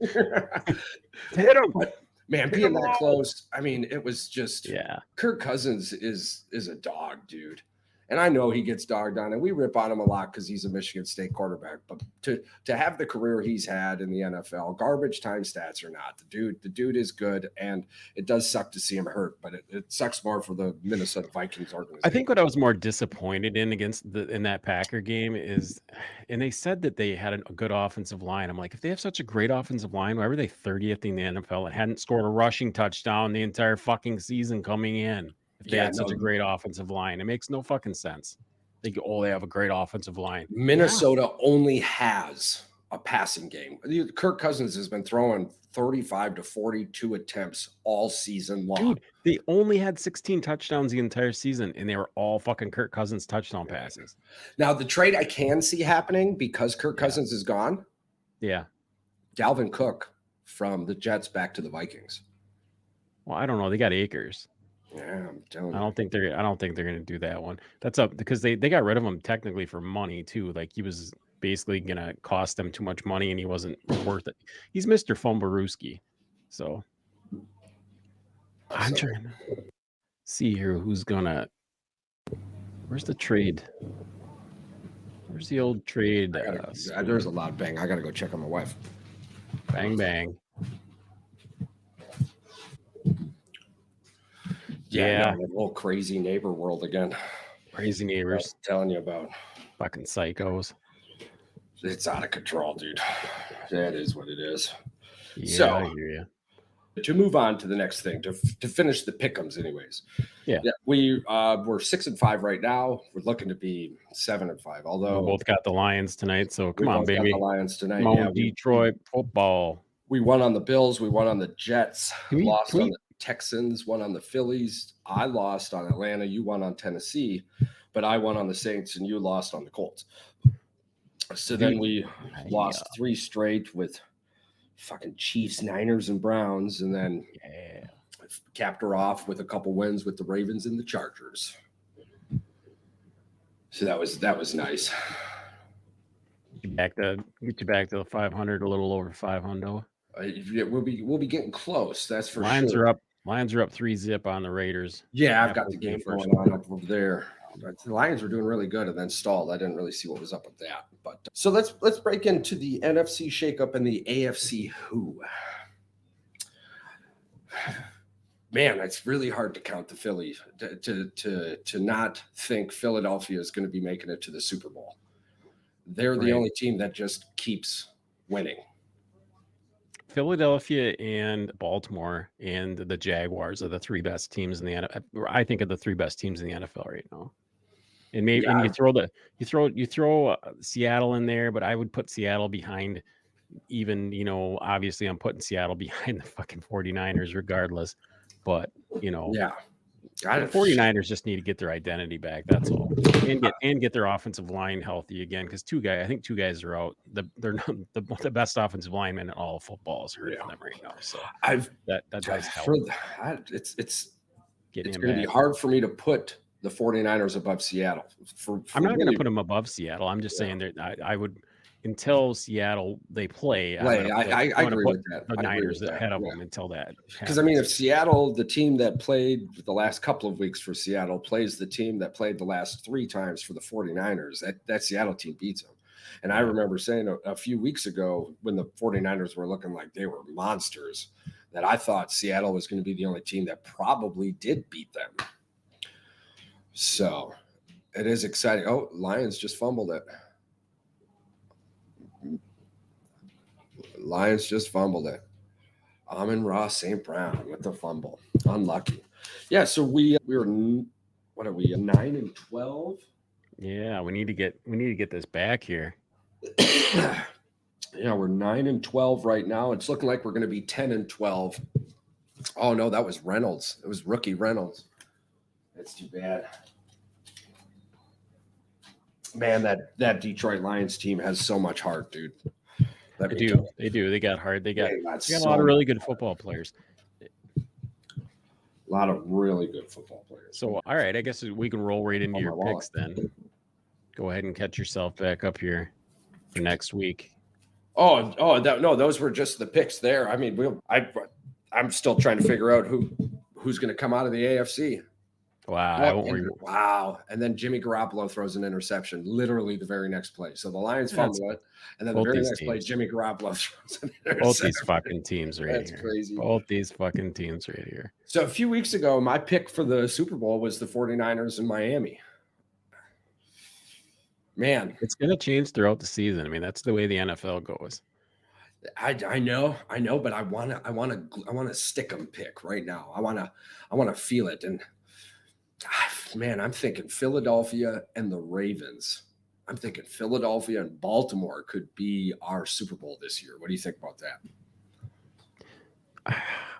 Hit him. But man, Hit being him that all. close, I mean, it was just Yeah. Kirk Cousins is a dog, dude. And I know he gets dogged on, and we rip on him a lot because he's a Michigan State quarterback. But to have the career he's had in the NFL, garbage time stats or not, the dude is good, and it does suck to see him hurt, but it sucks more for the Minnesota Vikings I organization. think what I was more disappointed in that Packer game is, and they said that they had a good offensive line. I'm like, if they have such a great offensive line, why were they 30th in the NFL and hadn't scored a rushing touchdown the entire fucking season coming in? If they Yeah, had such a no, great offensive line, it makes no fucking sense. They go, oh, they have a great offensive line. Yeah, Minnesota only has a passing game. Kirk Cousins has been throwing 35 to 42 attempts all season long. dude, they only had 16 touchdowns the entire season, and they were all fucking Kirk Cousins touchdown passes. Now, the trade I can see happening because Kirk Yeah, Cousins is gone, yeah. Dalvin Cook from the Jets back to the Vikings. Well, I don't know. They got Akers. Yeah, I'm telling you. I don't think they're gonna do that one. That's up because they got rid of him technically for money too. Like, he was basically gonna cost them too much money, and he wasn't worth it. He's Mr. Fumbarooski. So I'm So trying to see here who's gonna. Where's the trade? Where's the old trade? there's a loud bang. I got to go check on my wife. Bang bang. Yeah, Yeah, no, that whole crazy neighbor world again. crazy I was neighbors, telling you about. fucking psychos. It's out of control, dude. That is what it is. Yeah, I So hear you. to move on to the next thing, to finish the pick'ems, anyways. Yeah. We're 6-5 right now. We're looking to be 7-5. We Although both got the Lions tonight, so we come on, both got the baby. Lions tonight. Come Yeah, on, Detroit football. we won on the Bills. We won on the Jets. Can Lost on we the Texans. Won on the Phillies. I lost on Atlanta. You won on Tennessee, but I won on the Saints, and you lost on the Colts. So then we lost 3 straight with fucking Chiefs, Niners, and Browns, and then Yeah. capped her off with a couple wins with the Ravens and the Chargers. So that was nice. Get you back to the 500, a little over 500. We'll be getting close. That's for Lions sure. are up. Lions are up 3-0 on the Raiders. Yeah, I've got halfway the through game first going on quarter. up over there. The Lions were doing really good and then stalled. I didn't really see what was up with that. But so let's break into the NFC shakeup and the AFC who. Man, it's really hard to count the Phillies to not think Philadelphia is going to be making it to the Super Bowl. They're the only team that just keeps winning. Philadelphia and Baltimore and the Jaguars are the three best teams in the NFL. I think of the three best teams in the NFL right now. And maybe and you throw Seattle in there, but I would put Seattle behind even, obviously I'm putting Seattle behind the fucking 49ers regardless. But, yeah. The 49ers just need to get their identity back. That's all, and get their offensive line healthy again. Because two guys are out. They're not the best offensive lineman in all of football is hurting them right now. So that does help. It's going to be hard for me to put the 49ers above Seattle. I'm not going to put them above Seattle. I'm just saying that I would. Until Seattle they play. I agree with that. The Niners ahead of them until that. Because I mean, if Seattle, the team that played the last couple of weeks for Seattle, plays the team that played the last 3 times for the 49ers, that Seattle team beats them. And I remember saying a few weeks ago when the 49ers were looking like they were monsters, that I thought Seattle was going to be the only team that probably did beat them. So it is exciting. Oh, Lions just fumbled it. Lions just fumbled it. Amon-Ra St. Brown with the fumble. Unlucky. Yeah, so we were, what are we, 9-12? Yeah, we need to get this back here. Yeah, we're 9-12 right now. It's looking like we're going to be 10-12. Oh no, that was Reynolds. It was rookie Reynolds. That's too bad. Man, that Detroit Lions team has so much heart, dude. They do. They got hard. They got a lot of really good football players. A lot of really good football players. So, all right, I guess we can roll right into your picks then. Go ahead and catch yourself back up here for next week. No, those were just the picks there. I mean, I'm still trying to figure out who's going to come out of the AFC. Wow. Wow. And then Jimmy Garoppolo throws an interception literally the very next play. So the Lions fumble it. And then the very next play, Jimmy Garoppolo throws an interception. Both these fucking teams right here. That's crazy. Both these fucking teams right here. So a few weeks ago, my pick for the Super Bowl was the 49ers in Miami. Man. It's going to change throughout the season. I mean, that's the way the NFL goes. I know, but I want to stick 'em pick right now. I want to feel it. And man, I'm thinking Philadelphia and the Ravens. I'm thinking Philadelphia and Baltimore could be our Super Bowl this year. What do you think about that?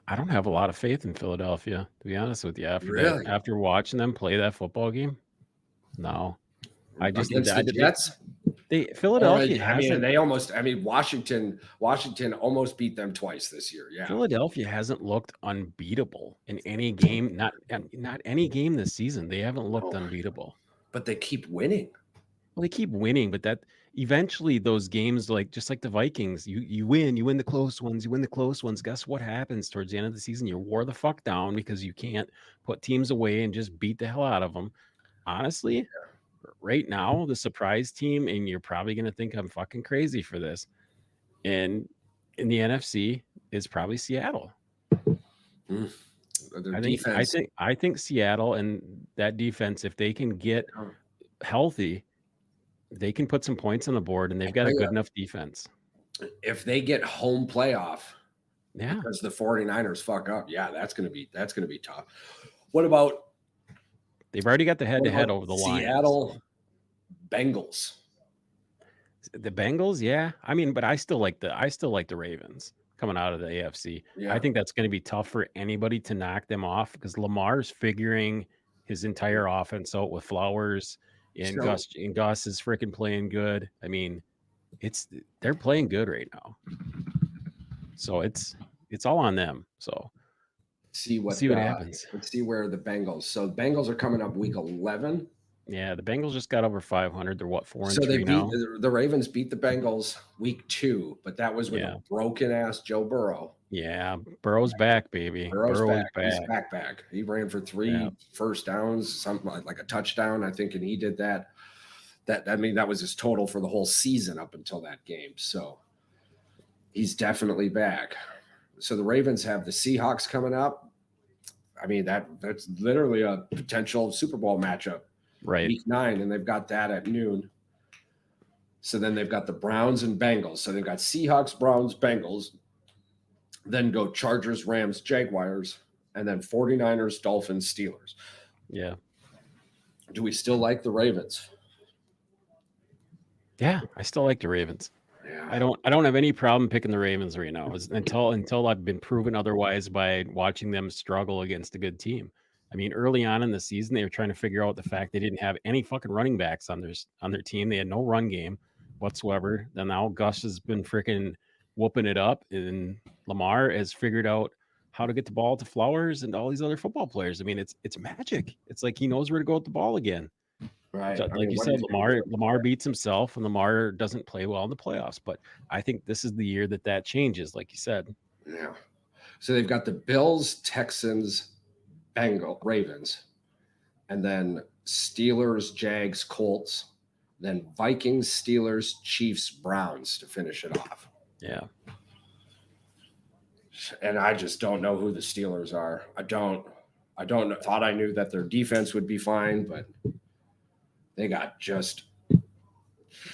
I don't have a lot of faith in Philadelphia, to be honest with you. After watching them play that football game, no. The Jets. Washington almost beat them twice this year. Yeah. Philadelphia hasn't looked unbeatable in any game, not any game this season. They haven't looked unbeatable. But they keep winning. Well, they keep winning, but that eventually those games, just like the Vikings, you win the close ones. Guess what happens towards the end of the season? You wore the fuck down because you can't put teams away and just beat the hell out of them. Honestly, right now, the surprise team, and you're probably going to think I'm fucking crazy for this, and in the NFC is probably Seattle. I think Seattle and that defense, if they can get healthy, they can put some points on the board, and they've got a good enough defense. If they get home playoff, yeah, because the 49ers fuck up, yeah, that's gonna be tough. What about? They've already got the head-to-head over the Lions. Seattle Bengals. The Bengals, yeah. I mean, but I still like the Ravens coming out of the AFC. Yeah. I think that's going to be tough for anybody to knock them off because Lamar's figuring his entire offense out with Flowers, and Gus is freaking playing good. I mean, they're playing good right now. So it's all on them. So see what happens. Let's see where the Bengals. So the Bengals are coming up week 11. Yeah, the Bengals just got over 500. They're 4-3 so they now. The Ravens beat the Bengals week 2, but that was with a broken ass Joe Burrow. Yeah, Burrow's back, baby. Burrow's Burrow back. is He's back. back. He ran for Yeah, 3 first downs, something like a touchdown, I think, and he did that. I mean, that was his total for the whole season up until that game. So he's definitely back. So the Ravens have the Seahawks coming up. I mean, that's literally a potential Super Bowl matchup, right. week 9, and they've got that at noon. So then they've got the Browns and Bengals. So they've got Seahawks, Browns, Bengals, then go Chargers, Rams, Jaguars, and then 49ers, Dolphins, Steelers. Yeah. Do we still like the Ravens? Yeah, I still like the Ravens. Yeah. I don't have any problem picking the Ravens right now until I've been proven otherwise by watching them struggle against a good team. I mean, early on in the season, they were trying to figure out the fact they didn't have any fucking running backs on their team. They had no run game whatsoever. Then now Gus has been freaking whooping it up, and Lamar has figured out how to get the ball to Flowers and all these other football players. I mean, it's magic. It's like he knows where to go with the ball again. Right. I Like mean, you what are said, you going to do? Lamar beats himself, and Lamar doesn't play well in the playoffs. But I think this is the year that changes, like you said. Yeah. So they've got the Bills, Texans, Ravens, and then Steelers, Jags, Colts, then Vikings, Steelers, Chiefs, Browns to finish it off. Yeah, And I just don't know who the Steelers are. I don't know. Thought I knew that their defense would be fine, but they got just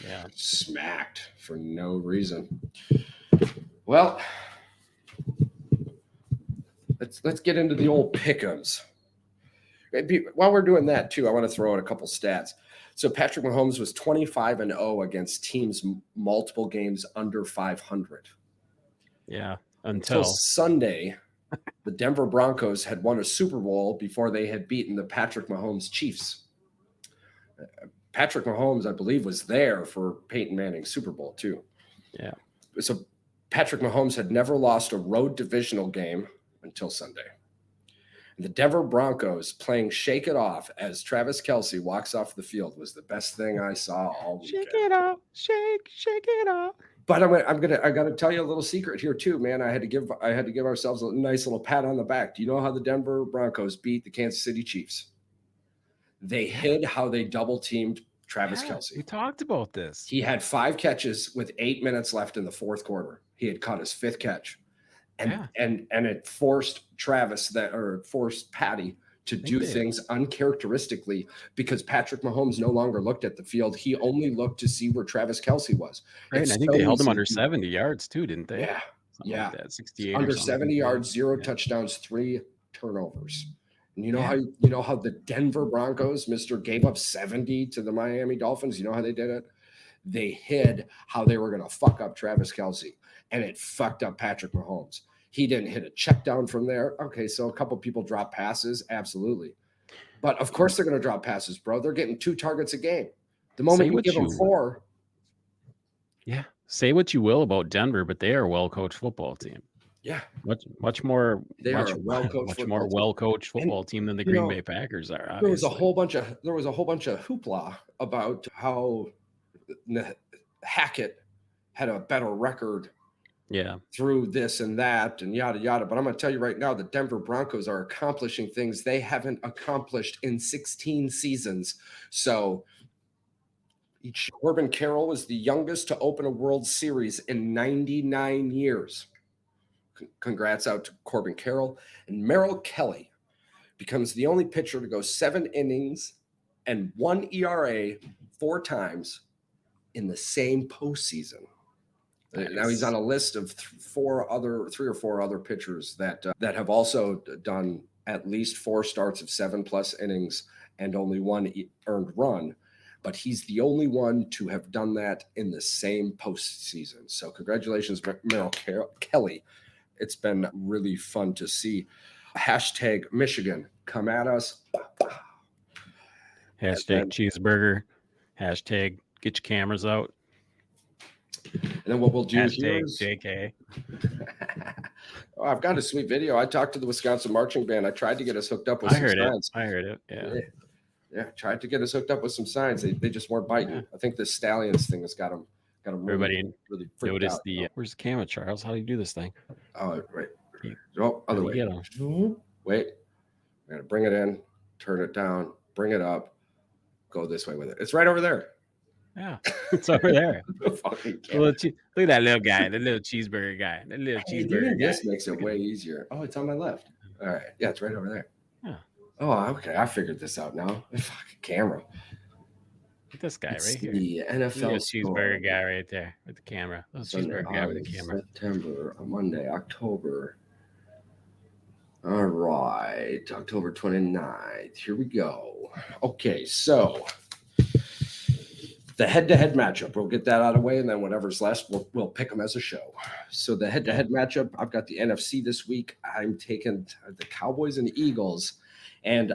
yeah. smacked for no reason. Well, let's get into the old pick'ems. While we're doing that too, I want to throw out a couple stats. So Patrick Mahomes was 25-0 against teams multiple games under 500. Yeah. Until Until Sunday, the Denver Broncos had won a Super Bowl before they had beaten the Patrick Mahomes Chiefs. Patrick Mahomes, I believe, was there for Peyton Manning's Super Bowl too. yeah. So Patrick Mahomes had never lost a road divisional game until Sunday. And the Denver Broncos playing Shake It Off as Travis Kelce walks off the field was the best thing I saw all weekend. Shake it off, shake it off. But I got to tell you a little secret here too, man. I had to give ourselves a nice little pat on the back. Do you know how the Denver Broncos beat the Kansas City Chiefs? They hid how they double teamed Travis Kelce. We talked about this. He had 5 catches with 8 minutes left in the fourth quarter. He had caught his 5th catch, and it forced Patty to do things uncharacteristically because Patrick Mahomes no longer looked at the field. He only looked to see where Travis Kelce was. Right, and I think they held him under 70 yards too, didn't they? Yeah. Something Yeah. like that, 68 Under or something. 70 yards, 0 touchdowns, 3 turnovers. And you know how the Denver Broncos, gave up 70 to the Miami Dolphins. You know how they did it? They hid how they were going to fuck up Travis Kelce, and it fucked up Patrick Mahomes. He didn't hit a check down from there. Okay, so a couple people drop passes, absolutely. But of course they're going to drop passes, bro. They're getting 2 targets a game. The moment you give them 4. Yeah. Say what you will about Denver, but they are a well-coached football team. Yeah. Much more They are a well-coached football team than the Green Bay Packers are, obviously. There was a whole bunch of hoopla about how Hackett had a better record through this and that and yada yada. But I'm going to tell you right now, the Denver Broncos are accomplishing things they haven't accomplished in 16 seasons. So Corbin Carroll was the youngest to open a World Series in 99 years. Congrats out to Corbin Carroll. And Merrill Kelly becomes the only pitcher to go 7 innings and 1 ERA 4 times in the same postseason. Nice. Now he's on a list of 3 or 4 other pitchers that have also done at least 4 starts of 7+ innings and only 1 earned run. But he's the only one to have done that in the same postseason. So congratulations, Merrill Kelly. It's been really fun to see. Hashtag Michigan, come at us. Hashtag cheeseburger. Hashtag get your cameras out. And then what we'll do hashtag is JK. Oh, I've got a sweet video. I talked to the Wisconsin marching band. I tried to get us hooked up with some signs. I heard it. Yeah. Tried to get us hooked up with some signs. They just weren't biting. I think the Stallions thing has got Got him really, Everybody really freaked notice out. the where's the camera, Charles? How do you do this thing? Oh, right. You, Oh, how other do you way. get them? Wait. I gotta bring it in, turn it down, bring it up, go this way with it. It's right over there. Yeah, it's over there. The fucking The camera. look at that little guy, the little cheeseburger guy, the little Hey, cheeseburger even guy. this makes it Look at way him. easier. Oh, it's on my left. All right. Yeah, it's right over there. Yeah, Oh, okay. I figured this out now. Fucking camera. look at this guy Let's right here. see. Little NFL score. cheeseburger guy right there with the camera. Little Sunday, cheeseburger guy with the camera. September, Monday, October. All right. October 29th. Here we go. Okay. So the head-to-head matchup, we'll get that out of the way, and then whatever's left, we'll pick them as a show. So the head-to-head matchup, I've got the NFC this week. I'm taking the Cowboys and the Eagles, and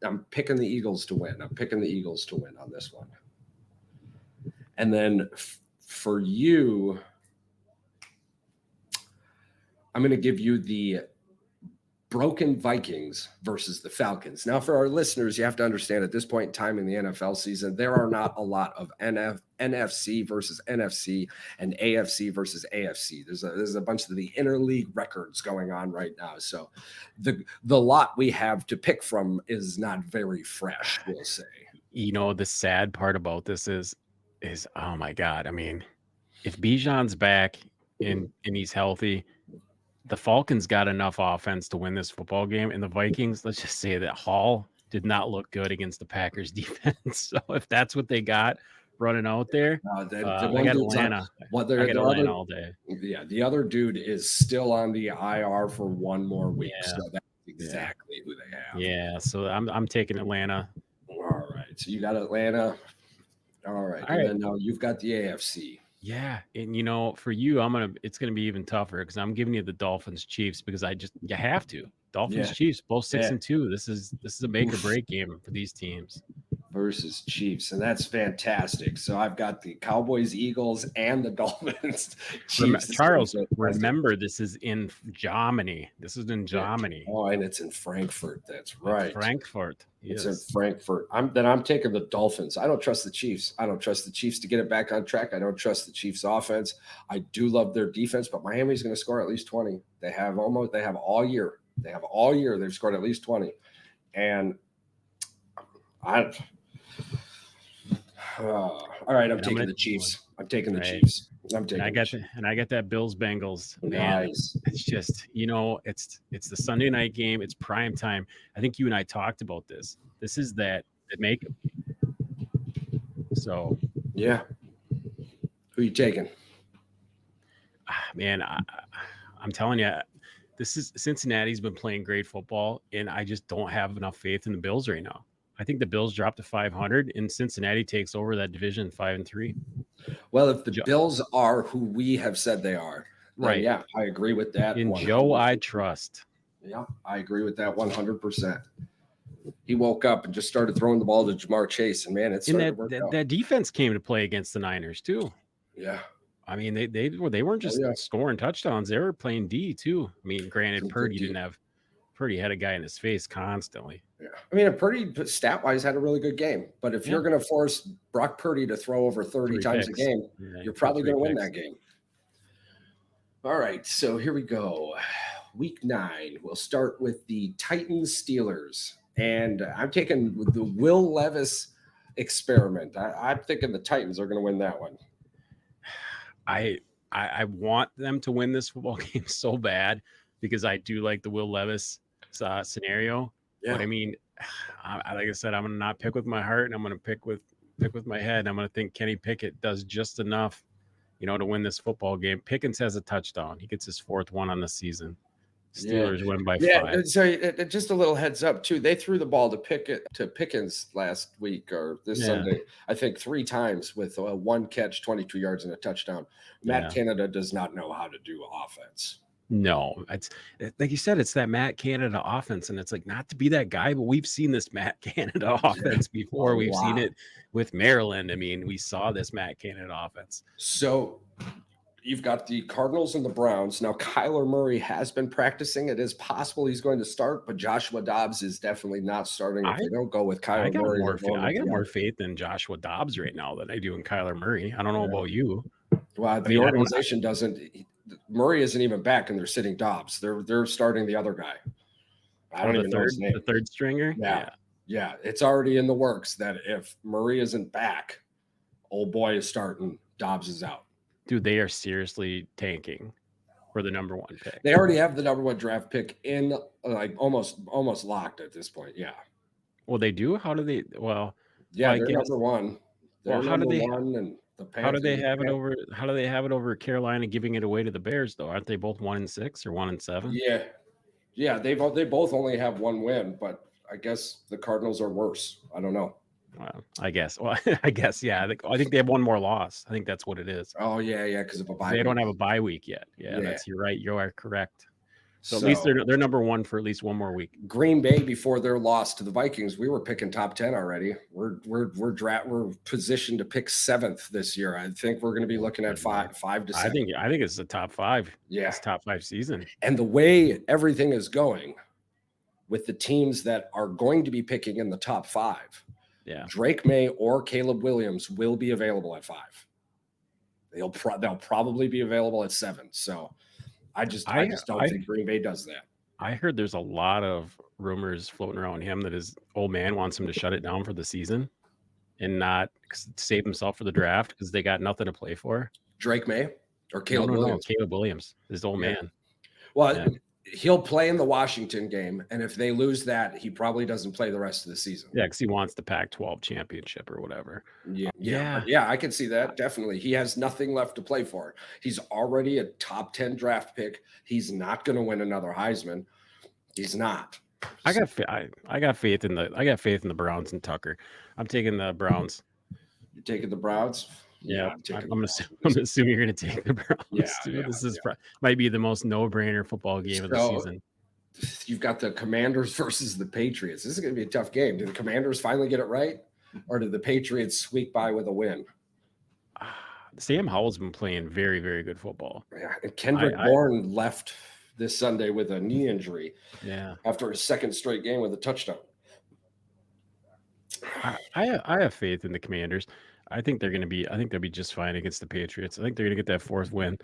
I'm picking the Eagles to win. I'm picking the Eagles to win on this one. And then for you, I'm going to give you the broken Vikings versus the Falcons. Now, for our listeners, you have to understand at this point in time in the NFL season, there are not a lot of NFC versus NFC and AFC versus AFC. There's a bunch of the interleague records going on right now. So the lot we have to pick from is not very fresh, we'll say. You know, the sad part about this is oh my God. I mean, if Bijan's back and he's healthy, the Falcons got enough offense to win this football game, and the Vikings, let's just say that Hall did not look good against the Packers defense. So if that's what they got running out there, The I one got dude's Atlanta. on, I got the Atlanta other, all day. yeah, the other dude is still on the IR for one more week. Yeah. So that's exactly who they have. Yeah, so I'm taking Atlanta. All right. So you got Atlanta. All right. All and right. then now you've got the AFC. Yeah, and you know, for you, it's gonna be even tougher because I'm giving you the Dolphins Chiefs because you have to. Dolphins Chiefs, both 6-2. This is a make or break game for these teams. Versus Chiefs, and that's fantastic. So I've got the Cowboys, Eagles, and the Dolphins. Chiefs. Charles, remember this is in Germany. This is in Germany. Oh, and it's in Frankfurt. That's right. Frankfurt. Yes. It's in Frankfurt. I'm taking the Dolphins. I don't trust the Chiefs. I don't trust the Chiefs to get it back on track. I don't trust the Chiefs offense. I do love their defense, but Miami's going to score at least 20. They have all year. They've scored at least 20. And all right, I'm taking the Chiefs. I'm taking the Chiefs. I got that Bills Bengals. Man, nice. It's just, you know, it's the Sunday night game. It's prime time. I think you and I talked about this. This is that make it. So yeah. Who are you taking? Man, I'm telling you, Cincinnati's been playing great football, and I just don't have enough faith in the Bills right now. I think the Bills drop to 500, and Cincinnati takes over that division 5-3. Well, if the Bills are who we have said they are, right? Yeah, I agree with that. In 100%. Joe, I trust. Yeah, I agree with that 100%. He woke up and just started throwing the ball to Jamar Chase, and man, it's started to work out. That defense came to play against the Niners too. Yeah. I mean, they weren't just scoring touchdowns; they were playing D too. I mean, granted, Purdy had a guy in his face constantly. Yeah, I mean, Purdy stat-wise had a really good game, but if you're going to force Brock Purdy to throw over 30 times a game, you're probably going to win that game. All right, so here we go. Week 9, we'll start with the Titans Steelers, and I'm taking the Will Levis experiment. I'm thinking the Titans are going to win that one. I want them to win this football game so bad because I do like the Will Levis scenario. Yeah. But I mean, like I said, I'm going to not pick with my heart, and I'm going to pick with my head. I'm going to think Kenny Pickett does just enough, you know, to win this football game. Pickens has a touchdown. He gets his 4th one on the season. Steelers win by 5. Yeah, so just a little heads up too. They threw the ball to Pickens last week or this Sunday, I think 3 times with 1 catch, 22 yards, and a touchdown. Matt Canada does not know how to do offense. No, it's like you said, it's that Matt Canada offense, and it's like not to be that guy, but we've seen this Matt Canada offense before. We've seen it with Maryland. I mean, we saw this Matt Canada offense. So you've got the Cardinals and the Browns. Now, Kyler Murray has been practicing. It is possible he's going to start, but Joshua Dobbs is definitely not starting. If I they don't go with I Kyler got Murray, they're more going I with got the more other. faith in Joshua Dobbs right now than I do in Kyler Murray. I don't know Yeah. about you. Well, I the mean, organization doesn't. Murray isn't even back, and they're sitting Dobbs. They're starting the other guy. I don't even know his the name. third stringer. Yeah, Yeah. yeah, it's already in the works that if Murray isn't back, old boy is starting. Dobbs is out. Dude, they are seriously tanking for the number 1 pick. They already have the number 1 draft pick in, like almost locked at this point. Yeah. Well, they do. How do they? Well, Yeah, I they're guess. number 1. Well, They're number 1, and the how do Panthers. they have it over? How do they have it over Carolina giving it away to the Bears though? Aren't they both 1-6 or 1-7? Yeah, yeah. They both only have 1 win, but I guess the Cardinals are worse. I don't know. Well, I guess. Well, I guess. Yeah. I think they have 1 more loss. I think that's what it is. Oh yeah, yeah, because of a bye They don't week. have a bye week yet. Yeah, Yeah. you're right. You are correct. So at least So they're number 1 for at least 1 more week. Green Bay, before their loss to the Vikings, we were picking top 10 already. We're positioned to pick 7th this year. I think we're going to be looking at five to 7. I think it's the top 5. Yeah. It's top 5 season. And the way everything is going with the teams that are going to be picking in the top 5, Yeah. Drake May or Caleb Williams will be available at 5. They'll probably be available at 7. So I just don't think Green Bay does that. I heard there's a lot of rumors floating around him that his old man wants him to shut it down for the season and not save himself for the draft because they got nothing to play for. Drake May or Caleb Williams? Caleb Williams, his old man. Well, he'll play in the Washington game, and if they lose that, he probably doesn't play the rest of the season. Yeah, because he wants the Pac-12 championship or whatever. Yeah, I can see that. Definitely. He has nothing left to play for. He's already a top 10 draft pick. He's not going to win another Heisman. He's not. I got faith in the Browns and Tucker. I'm taking the Browns. You're taking the Browns? Yeah, I'm assuming you're going to take the Browns. Yeah, This might be the most no-brainer football game of the season. You've got the Commanders versus the Patriots. This is going to be a tough game. Did the Commanders finally get it right, or did the Patriots squeak by with a win? Sam Howell's been playing very, very good football. Yeah, and Kendrick Bourne left this Sunday with a knee injury. Yeah, after his 2nd straight game with a touchdown. I have faith in the Commanders. I think they'll be just fine against the Patriots. I think they're going to get that 4th win.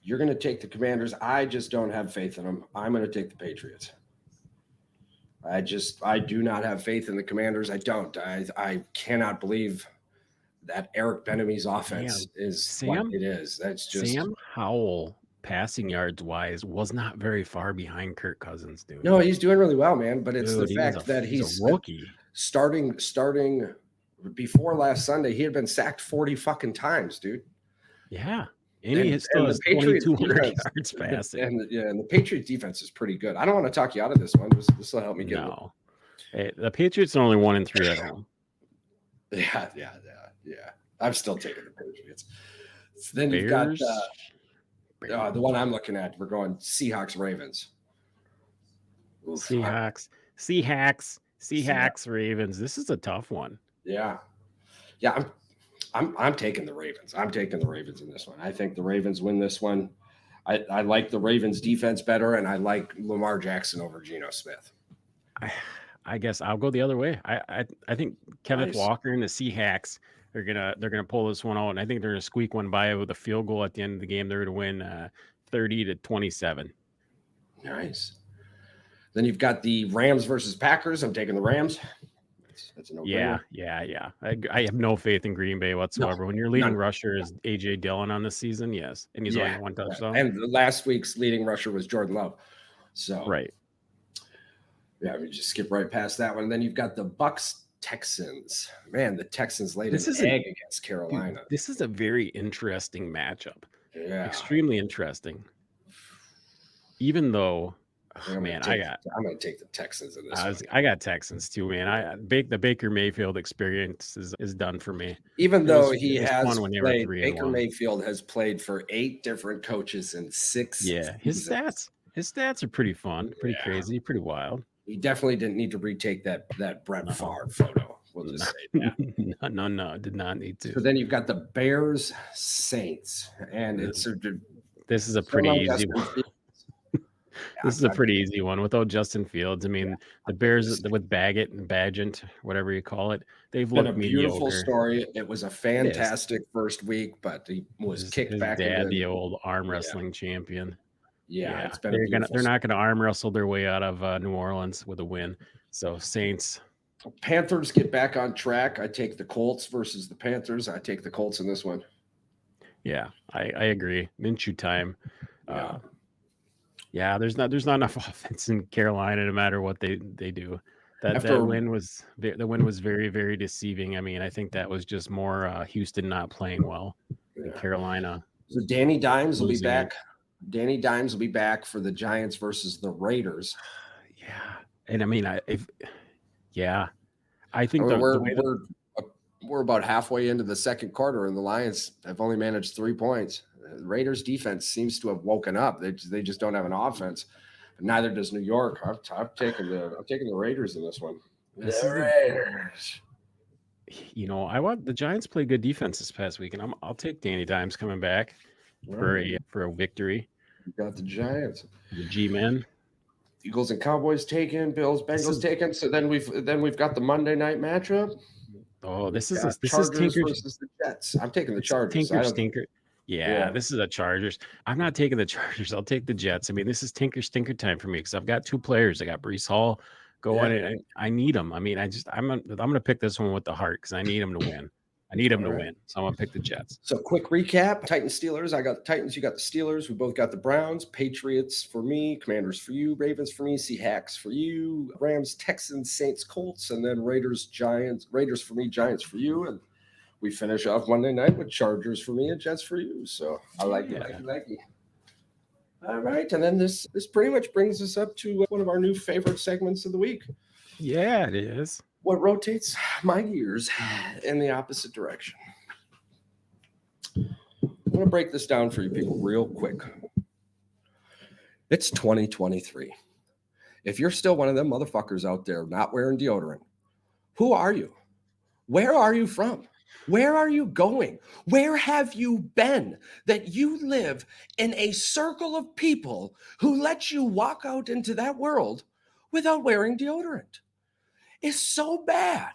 You're going to take the Commanders. I just don't have faith in them. I'm going to take the Patriots. I do not have faith in the Commanders. I don't. I cannot believe that Eric Bieniemy's offense is what it is. That's just Sam Howell. Passing yards wise was not very far behind Kirk Cousins, dude. No, he's doing really well, man. But it's the fact that he's a rookie. Starting before last Sunday, he had been sacked 40 fucking times, dude. Yeah. And he still has 2,200 yards passing. And the Patriots defense is pretty good. I don't want to talk you out of this one. This will help me get it. Hey, the Patriots are only 1-3 at home. Yeah. I'm still taking the Patriots. So then you've got the one I'm looking at. We're going Seahawks, Ravens. Seahawks, Ravens. This is a tough one. Yeah. I'm taking the Ravens. I'm taking the Ravens in this one. I think the Ravens win this one. I like the Ravens defense better, and I like Lamar Jackson over Geno Smith. I guess I'll go the other way. I think Kenneth Walker and the Seahawks they're gonna pull this one out, and I think they're gonna squeak one by with a field goal at the end of the game. They're gonna win 30-27. Nice. Then you've got the Rams versus Packers. I'm taking the Rams. That's a no-brainer. Yeah. I have no faith in Green Bay whatsoever. When your leading rusher is AJ Dillon on this season, yes, and he's only got 1 touchdown. And last week's leading rusher was Jordan Love. So right. Yeah, we just skip right past that one. And then you've got the Bucks Texans. Man, the Texans laid an egg against Carolina. Dude, this is a very interesting matchup. Yeah. Extremely interesting. Even though I'm going to take the Texans in this one. I got Texans too, man. The Baker Mayfield experience is done for me. Even though Baker Mayfield has played for 8 different coaches in 6 seasons. His stats are pretty fun, pretty crazy, pretty wild. He definitely didn't need to retake that Brett Favre photo. We'll just No, say that. no, did not need to. So then you've got the Bears Saints, and it's This is a still pretty no easy Justin one. Fields. This is a pretty easy one without Justin Fields. I mean, the I'm taking Bears the Saints. with Baggett and Badgett, whatever you call it, they've Been a looked beautiful mediocre. story. It was a It is. fantastic first week, but he was kicked His back dad, into the old arm yeah, wrestling champion. yeah. Yeah, It's been a beautiful they're story. not gonna arm wrestle their way out of New Orleans with a win. So Saints, Panthers get back on track. I take the Colts versus the Panthers. I take the Colts in this one. yeah, I agree. Minshew time. Yeah. Uh, yeah, there's not enough offense in Carolina no matter what they do. That After win was very, very deceiving. I mean, I think that was just more Houston not playing well and yeah. Carolina So Danny Dimes will be losing it. back. Danny Dimes will be back for the Giants versus the Raiders. Yeah, and I mean, I think I mean, the way that we're about halfway into the second quarter, and the Lions have only managed 3 points. The Raiders defense seems to have woken up. They just don't have an offense. But neither does New York. I've taken the Raiders in this one. this is the Raiders. I want the Giants play good defense this past week, and I'll take Danny Dimes coming back for a victory. You got the Giants. The G-men. Eagles and Cowboys taken, Bills, Bengals taken. So then we've got the Monday night matchup. Oh, this is Chargers Tinker versus the Jets. I'm taking the Chargers. Tinker Stinker. Yeah, this is a Chargers. I'm not taking the Chargers. I'll take the Jets. I mean, this is Tinker Stinker time for me because I've got 2 players. I got Brees Hall going, and I need them. I mean, I'm going to pick this one with the heart because I need them to win. I need them to win, so I'm going to pick the Jets. So quick recap, Titans, Steelers. I got the Titans, you got the Steelers. We both got the Browns. Patriots for me, Commanders for you, Ravens for me, Seahawks for you, Rams, Texans, Saints, Colts, and then Raiders, Giants. Raiders for me, Giants for you, and we finish off Monday night with Chargers for me and Jets for you. So I like it. All right, and then this pretty much brings us up to one of our new favorite segments of the week. Yeah, it is. What rotates my gears in the opposite direction. I'm going to break this down for you people real quick. It's 2023. If you're still one of them motherfuckers out there not wearing deodorant, who are you? Where are you from? Where are you going? Where have you been that you live in a circle of people who let you walk out into that world without wearing deodorant? It's so bad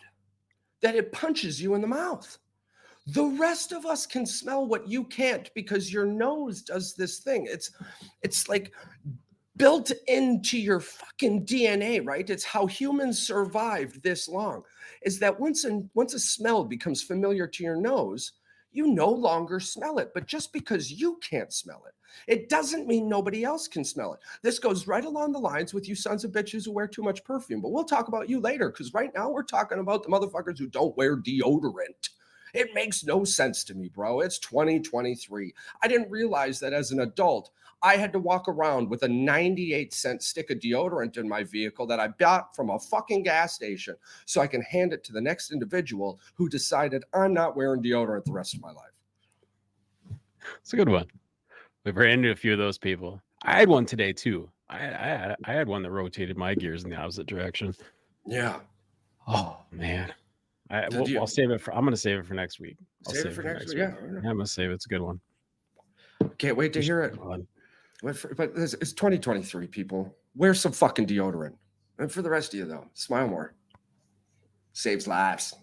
that it punches you in the mouth. The rest of us can smell what you can't because your nose does this thing. It's like built into your fucking DNA, right? It's how humans survived this long. Is that once a smell becomes familiar to your nose, you no longer smell it. But just because you can't smell it, it doesn't mean nobody else can smell it. This goes right along the lines with you sons of bitches who wear too much perfume. But we'll talk about you later because right now we're talking about the motherfuckers who don't wear deodorant. It makes no sense to me, bro. It's 2023. I didn't realize that as an adult, I had to walk around with a 98-cent stick of deodorant in my vehicle that I bought from a fucking gas station so I can hand it to the next individual who decided I'm not wearing deodorant the rest of my life. It's a good one. We've ran into a few of those people. I had one today too. I had one that rotated my gears in the opposite direction. Yeah. Oh man. I'll save it for. I'm going to save it for next week. Save it for next week. Yeah, I'm going to save it. It's a good one. Can't wait to hear it. But it's 2023, people. Wear some fucking deodorant. And for the rest of you, though, smile more. Saves lives.